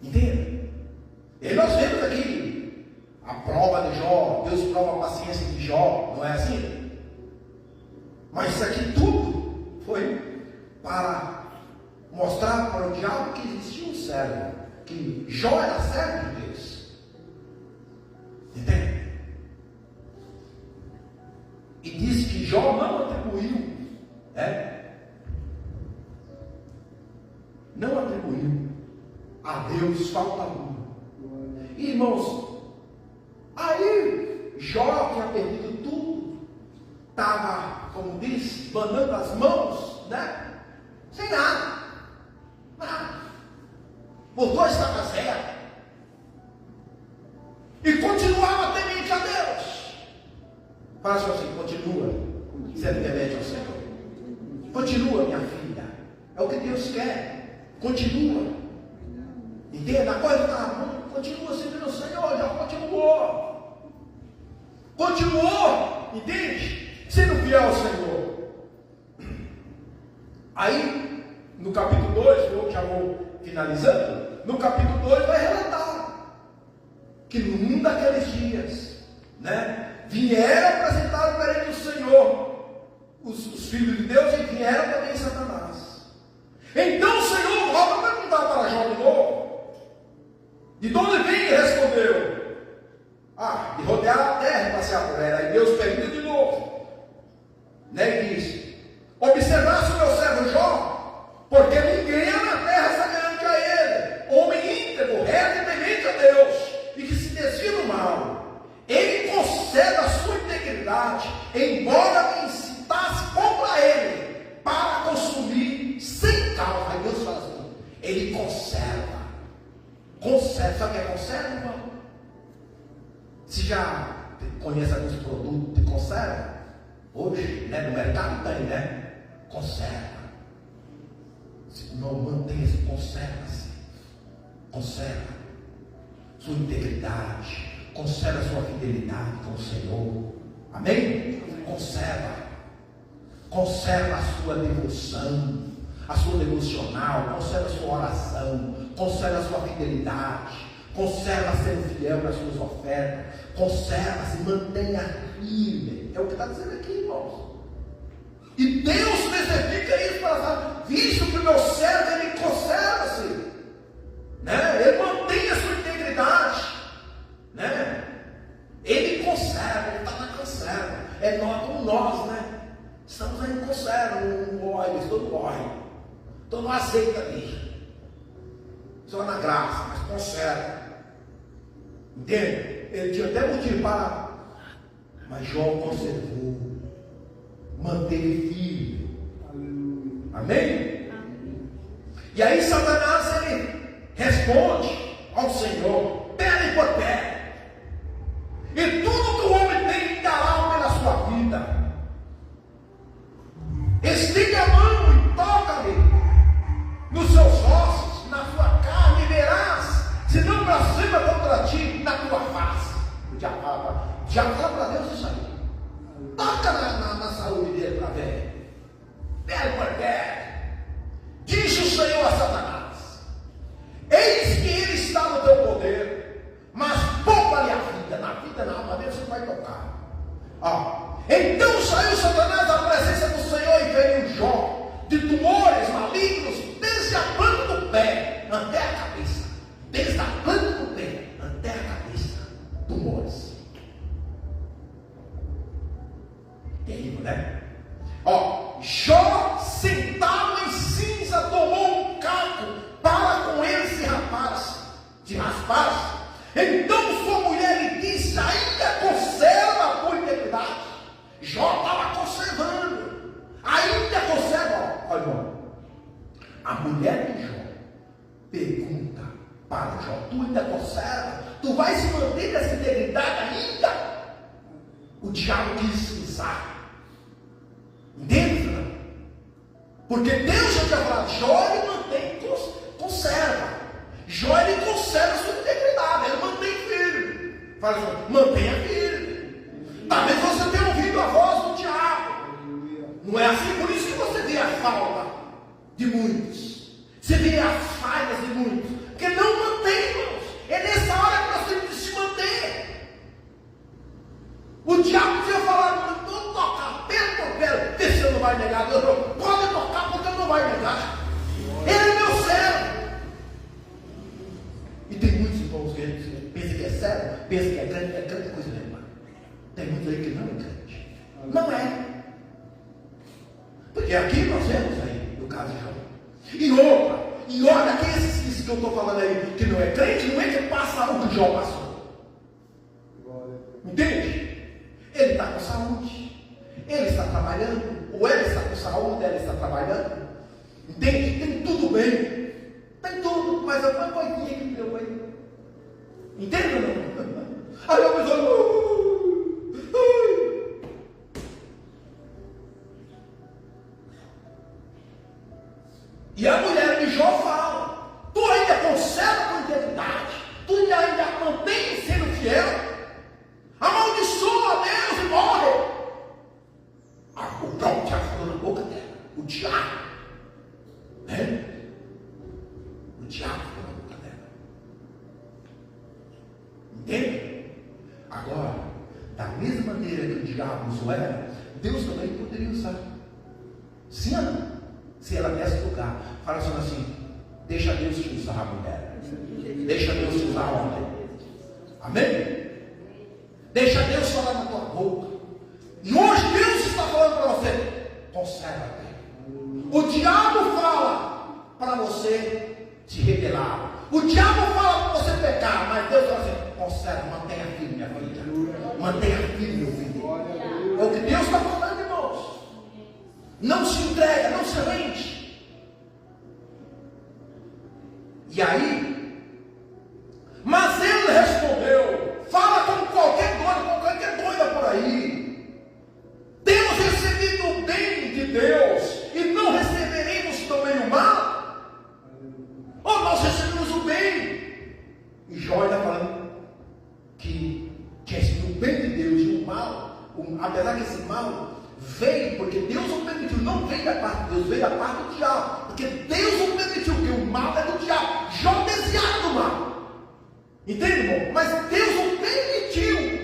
Entende? E nós vemos aqui a prova de Jó, Deus prova a paciência de Jó, não é assim? Mas isso aqui tudo foi para mostrar para o diabo que existia um servo, que Jó era servo de Deus. Entende? E diz que Jó não atribuiu, não atribuiu a Deus falta alguma. Irmãos, aí Jó tinha perdido tudo, estava, como diz, banando as mãos, né? Sem nada, botou a estaca zero e continuava temente a Deus. Fala assim, continua. sendo temente ao Senhor. Continua, minha filha. É o que Deus quer. Continua. Entenda? A coisa está ruim. Continua servindo o Senhor. Já continuou. Continuou. Entende? Sendo fiel ao Senhor. Aí, no capítulo 2, eu já vou finalizando. No capítulo 2 vai relatar que num daqueles dias, né, vieram apresentar perante o Senhor os filhos de Deus e vieram também Satanás. Então o Senhor volta a perguntar para Jó de novo: de onde vem? E respondeu: de rodear a terra e passear por ela. Aí Deus pergunta de novo, né, e diz: observasse o meu servo Jó, porque ninguém na terra semelhante a ele, homem íntegro, reto e temente a Deus, e que se desvia do mal. Ele concede a sua integridade, embora me incitasse contra ele, para consumir sem causa. Aí Deus fala assim: ele conserva. Conserva. Sabe o que é conserva, irmão? Você já conhece alguns produtos de conserva? Hoje, né, no mercado tem, né? Conserva. Não mantenha-se, conserva-se. Conserva sua integridade. Conserva a sua fidelidade com o Senhor. Amém? Conserva. Conserva a sua devoção, a sua devocional. Conserva a sua oração. Conserva a sua fidelidade. Conserva sendo fiel nas suas ofertas. Conserva-se, mantenha firme. É o que está dizendo aqui, irmãos. E Deus especifica isso para falar: visto que o meu servo, ele conserva-se, né? Ele mantém a sua integridade, né? Ele conserva, ele está na conserva. É nós, como nós, né? Estamos aí em conserva, no óleo, estou no óleo, estou no azeite ali, só na graça, mas conserva. Entende? Ele tinha até motivo para, mas Jó conservou, manteve firme. Amém? E aí Satanás, ele responde ao Senhor, pele por pele, e tudo que o homem tem dará pela sua vida. Estende a mão e toca-lhe nos seus ossos, na sua carne, e verás, se não blasfema contra ti, na tua face. O diabo fala para Deus isso aí. Toca na saúde dele para ver. Pele por pele. Diz o Senhor a Satanás: eis que ele está no teu poder, mas poupa-lhe a vida. Na vida, na alma dele, você vai tocar. Então saiu Satanás da presença do Senhor e veio Jó de tumores malignos, desde a planta do pé até a cabeça. Desde a planta do pé até a cabeça. Tumores. Terrível, né? Jó, sentado em cinza, tomou um caco para com ele se raspar-se. Então sua mulher lhe disse: ainda conserva a tua integridade. Jó estava conservando, ainda conserva. Olha, irmão, a mulher de Jó pergunta para Jó: tu ainda conserva? Tu vais se manter nessa integridade ainda? O diabo quis pisar. Entende? Porque Deus já tinha falado: Jó, ele mantém, conserva. Jó, ele conserva a sua integridade, ele mantém firme. Fala assim: mantenha firme. Talvez você tenha ouvido a voz do diabo. Não é assim? Por isso que você vê a falta de muitos. Você vê as falhas de muitos. Porque não mantém, irmãos. É nessa hora que nós temos que se manter. O diabo tinha falado: não tocar pelo por pelo. Vê se você não vai negar. Deus não pode tocar, porque não vai negar. Ele é meu servo. E tem muitos irmãos que pensam que é servo, pensam que é grande coisa mesmo. Tem muitos aí que não é crente. Não é. Porque aqui nós vemos aí, no caso de Jó. E olha que esses que eu estou falando aí, que não é crente, não é que passa o que Jó passou. Entende? Ele está com saúde. Ele está trabalhando. Ou ela está com saúde, ela está trabalhando. Entende? Tem tudo bem. Tem tudo, mas é uma coisinha que deu aí. Entende ou não? Aí a pessoa: E a mulher de Jó fala: tu ainda conserva a tua integridade, tu ainda mantém sendo fiel, amaldiçoa a Deus e morre. O próprio diabo falou na boca dela, o diabo, né? O diabo falou na boca dela. Entende? Agora, da mesma maneira que o diabo usou ela, Deus também poderia usar. Sim ou não? Se ela desse lugar, fala assim: deixa Deus te usar, mulher. Deixa Deus te usar, homem. Amém? Deixa Deus falar na tua boca. E hoje Deus está falando para você: conserva-te. O diabo fala para você se rebelar. O diabo fala para você pecar. Mas Deus fala assim: conserva, mantenha firme, minha filha. Mantenha firme, meu filho. É o que Deus está falando, irmãos. Não se entrega, não se rende. E aí, mas ele respondeu: fala como qualquer doida por aí. Temos recebido o bem de Deus e não receberemos também o mal? Ou nós recebemos o bem? E Jó está falando que tinha recebido o bem de Deus e o mal, apesar que esse mal veio porque Deus o permitiu, não veio da parte de Deus, veio da parte do diabo, porque Deus o permitiu, que o mal é do diabo. Jó desviado do mal, entende, irmão? Mas Deus o permitiu.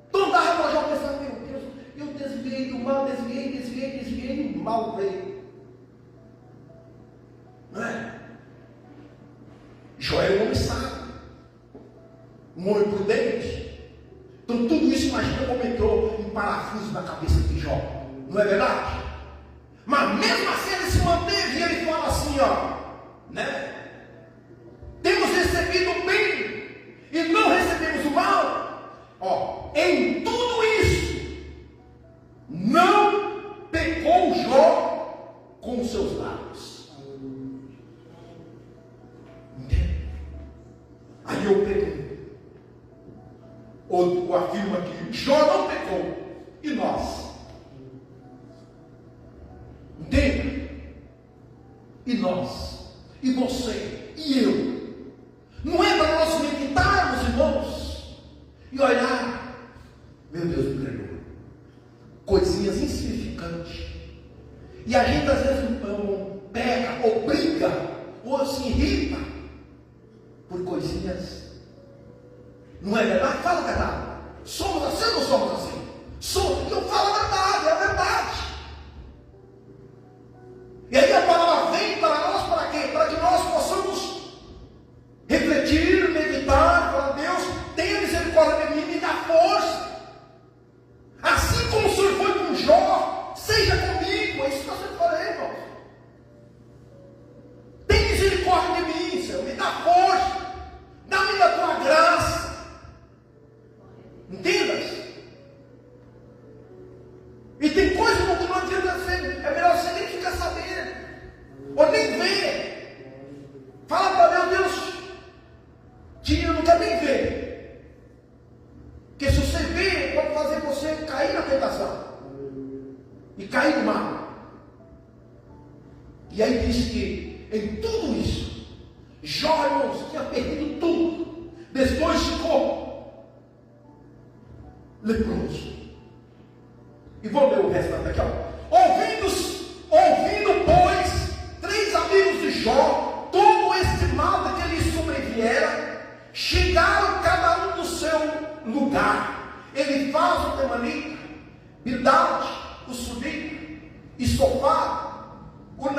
Então dava para Jó pensar: meu Deus, eu desviei do mal, desviei, e o mal veio. Não é? Jó era um homem sábio, um homem prudente. Então tudo isso, imagina como entrou em parafuso na cabeça de Jó. Não é verdade? Mas mesmo assim ele se manteve e ele fala assim, ó, né? Temos recebido o bem e não recebemos o mal. Ó, em tudo isso não pecou Jó com os seus lábios. Entende? Aí eu pergunto, ou afirma que Jó não pecou, e nós? Entende? E nós? E você? E eu? Não é para nós meditarmos, irmãos, e olhar: meu Deus, me perdoa, coisinhas insignificantes, e a gente às vezes pega, ou briga, ou se irrita por coisinhas. Não é verdade? Fala a verdade. Somos assim ou não somos assim? Somos. Eu falo a verdade, é a verdade. E aí a palavra vem para nós para quê? Para que nós possamos refletir, meditar, falar: Deus, tenha misericórdia de mim, me dá força. Assim como o Senhor foi com Jó, seja comigo. É isso que eu sempre falei, irmão. Tem misericórdia de mim, Senhor, me dá força. Dá-me da tua graça. Entendas? E tem coisa que não adianta ser. É melhor você nem ficar sabendo, ou nem ver. Fala para Deus: tira, eu não quero nem ver. Porque se você ver, pode fazer você cair na tentação e cair no mal. E aí diz que em tudo isso, Jó, irmãos, tinha perdido tudo. Depois ficou leproso. E vou ler o restante aqui, ó. Ouvindo, pois, 3 amigos de Jó todo este mal que lhe sobreviera, chegaram cada um do seu lugar. Elifaz o temanita, Bildade o subita, e Sofar o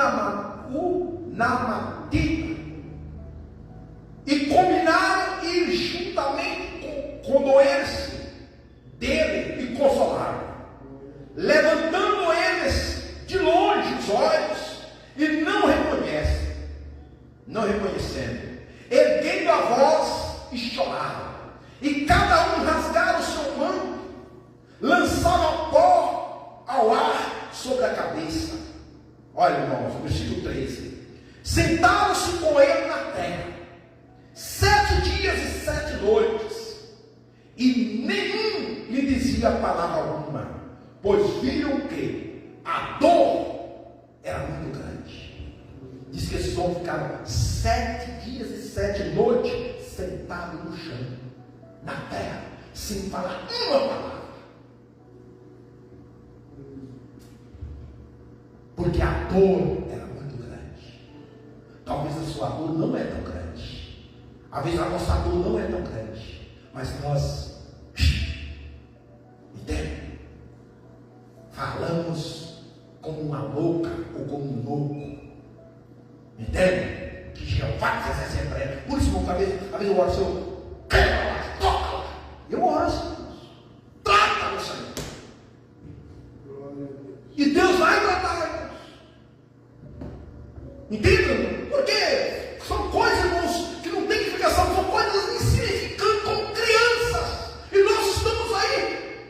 namatita, e combinaram ir juntamente condoer-se dele e consolaram, levantando eles de longe os olhos e não reconhecendo, erguendo a voz e choraram, e cada um rasgara o seu manto, lançava pó ao ar sobre a cabeça. Olha, irmãos, versículo 13: sentaram-se com ele na terra 7 dias e 7 noites, e nenhum lhe dizia palavra alguma, pois viram que a dor era muito grande. homens ficaram 7 dias e 7 noites sentados no chão, na terra, sem falar uma palavra. Porque a dor era muito grande. Talvez a sua dor não é tão grande. Às vezes a nossa dor não é tão grande. Mas nós, entende? Falamos como uma louca ou como um louco. Entende? Que Jeová quisesse sempre é. Por isso, às vezes eu oro, Senhor, quebra lá, toca lá. Eu oro assim. Trata no Senhor. E Deus vai tratar, irmãos. Entendam? Porque são coisas, irmãos, que não tem explicação, são coisas insignificantes como crianças. E nós estamos aí.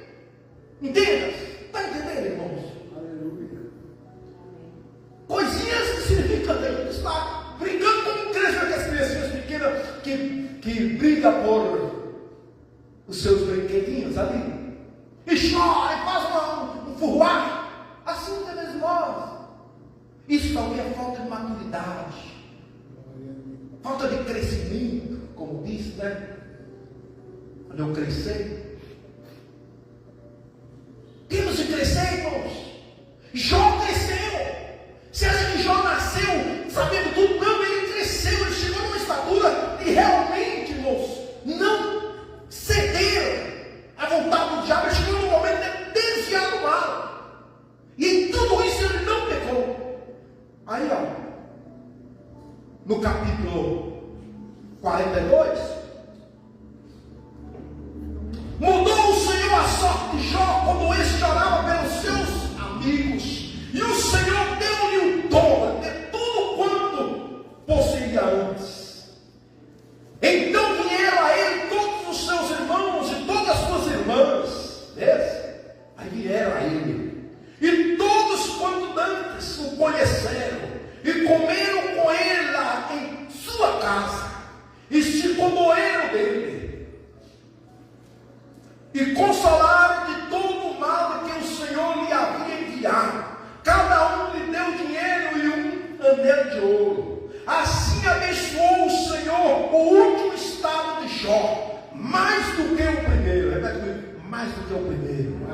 Entenda? Está entendendo, irmãos? Aleluia. Coisinhas insignificantes. A gente está brincando como criança, com as crianças pequenas que brigam por os seus brinquedinhos ali. E chora, e faz um furruar. Assim também nós. Isso também é falta de maturidade, falta de crescimento, como disse, né? Quando eu crescer, temos de crescer, irmãos. Jó cresceu. Você acha que Jó nasceu sabendo tudo? Não, ele cresceu, ele chegou numa estatura e realmente, irmãos, não cederam à vontade do diabo. Ele chegou num momento de desviar do mal. E em tudo isso ele não pecou. Aí, ó, no capítulo 42, mudou o Senhor a sorte de Jó quando este orava pelos seus amigos, e o Senhor deu-lhe o dom de tudo quanto possuía antes. Então vieram a ele todos os seus irmãos e todas as suas irmãs. Aí vieram a ele. E todos quanto antes o conheceram, e comeram com ele lá em sua casa, e se comoveram dele, e consolaram de todo o mal que o Senhor lhe havia enviado. Cada um lhe deu dinheiro e um anel de ouro. Assim abençoou o Senhor o último estado de Jó, mais do que o primeiro. Repete comigo, mais do que o primeiro.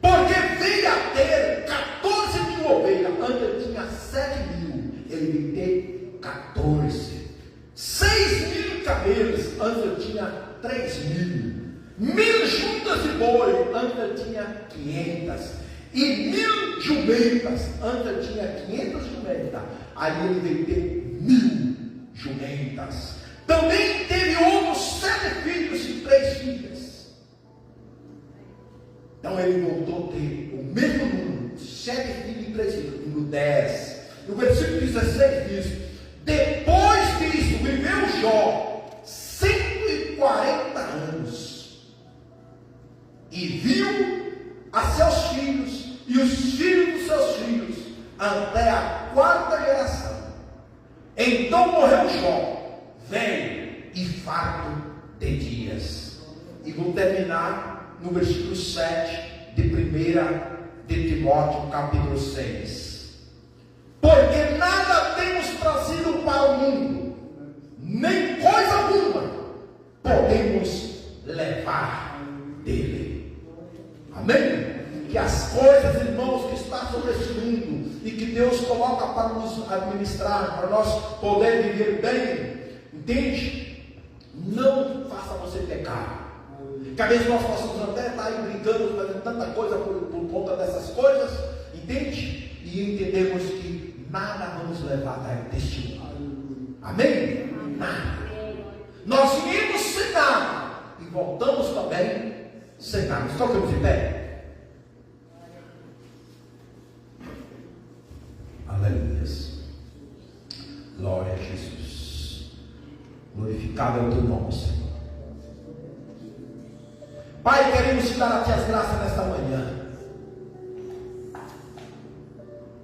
Porque veio a ter 14.000 ovelhas, antes ele tinha 7.000, ele veio ter 14. 6.000 camelos, antes ele tinha 3.000. 1.000 juntas de boi, antes ele tinha 500. E 1.000 jumentas, antes ele tinha 500 jumentas. Aí ele veio ter 1.000 jumentas. Também teve outros 7 filhos e 3 filhas. Então ele voltou a ter o mesmo número, 7 filhos e 3 filhos, número 10. No versículo 16 diz: depois disso viveu Jó 140 anos, e viu a seus filhos e os filhos dos seus filhos, até a 4ª geração. Então morreu Jó, velho e farto de dias. E vou terminar no versículo 7 de 1 de Timóteo, capítulo 6. Porque nada temos trazido para o mundo, nem coisa alguma podemos levar dele. Amém? Que as coisas, irmãos, que estão sobre esse mundo e que Deus coloca para nos administrar, para nós poder viver bem, entende? Não faça você pecar. Que às vezes nós possamos até estar aí brincando, fazendo tanta coisa por conta dessas coisas, entende? E entendemos que nada vamos levar deste mundo. Amém? Nada. Nós viemos sem nada e voltamos também sem nada. Estamos de pé. Aleluia. Glória a Jesus. Glorificado é o teu nome, Senhor. Pai, queremos te dar a ti as graças nesta manhã.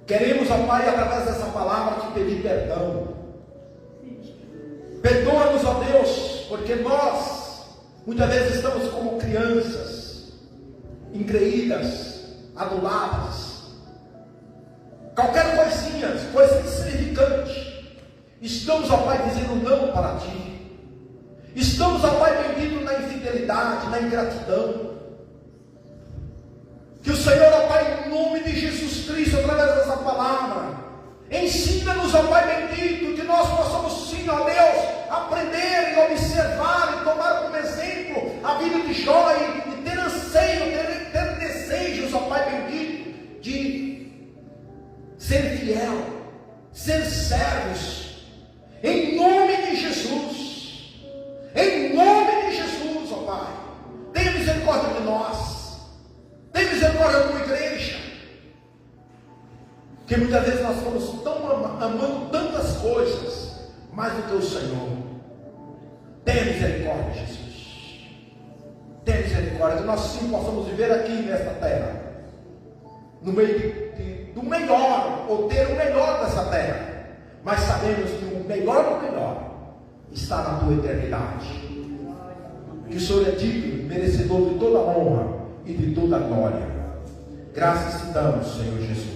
Queremos, ó Pai, através dessa palavra te pedir perdão. Perdoa-nos, ó Deus, porque nós muitas vezes estamos como crianças, engreídas, aduladas. Qualquer coisinha, coisa insignificante, Estamos, ó Pai, dizendo não para Ti. Estamos, ó Pai bendito, na infidelidade, na ingratidão. Que o Senhor, ó Pai, em nome de Jesus Cristo, através dessa palavra, ensina-nos, ó Pai bendito, que nós possamos sim, ó Deus, aprender e observar e tomar como exemplo a vida de Jó e ter anseio, ter desejos, ó Pai bendito, de ser fiel, ser servos, em nome de Jesus, em nome de Jesus, ó Pai, tenha misericórdia de nós, tenha misericórdia da tua igreja, porque muitas vezes nós estamos amando tantas coisas, mais do que o Senhor. Tenha misericórdia, Jesus, tenha misericórdia, que nós sim possamos viver aqui nesta terra, no meio do melhor, ou ter o melhor dessa terra, mas sabemos que o melhor do melhor está na tua eternidade, que o Senhor é digno, merecedor de toda a honra e de toda a glória. Graças te damos, Senhor Jesus.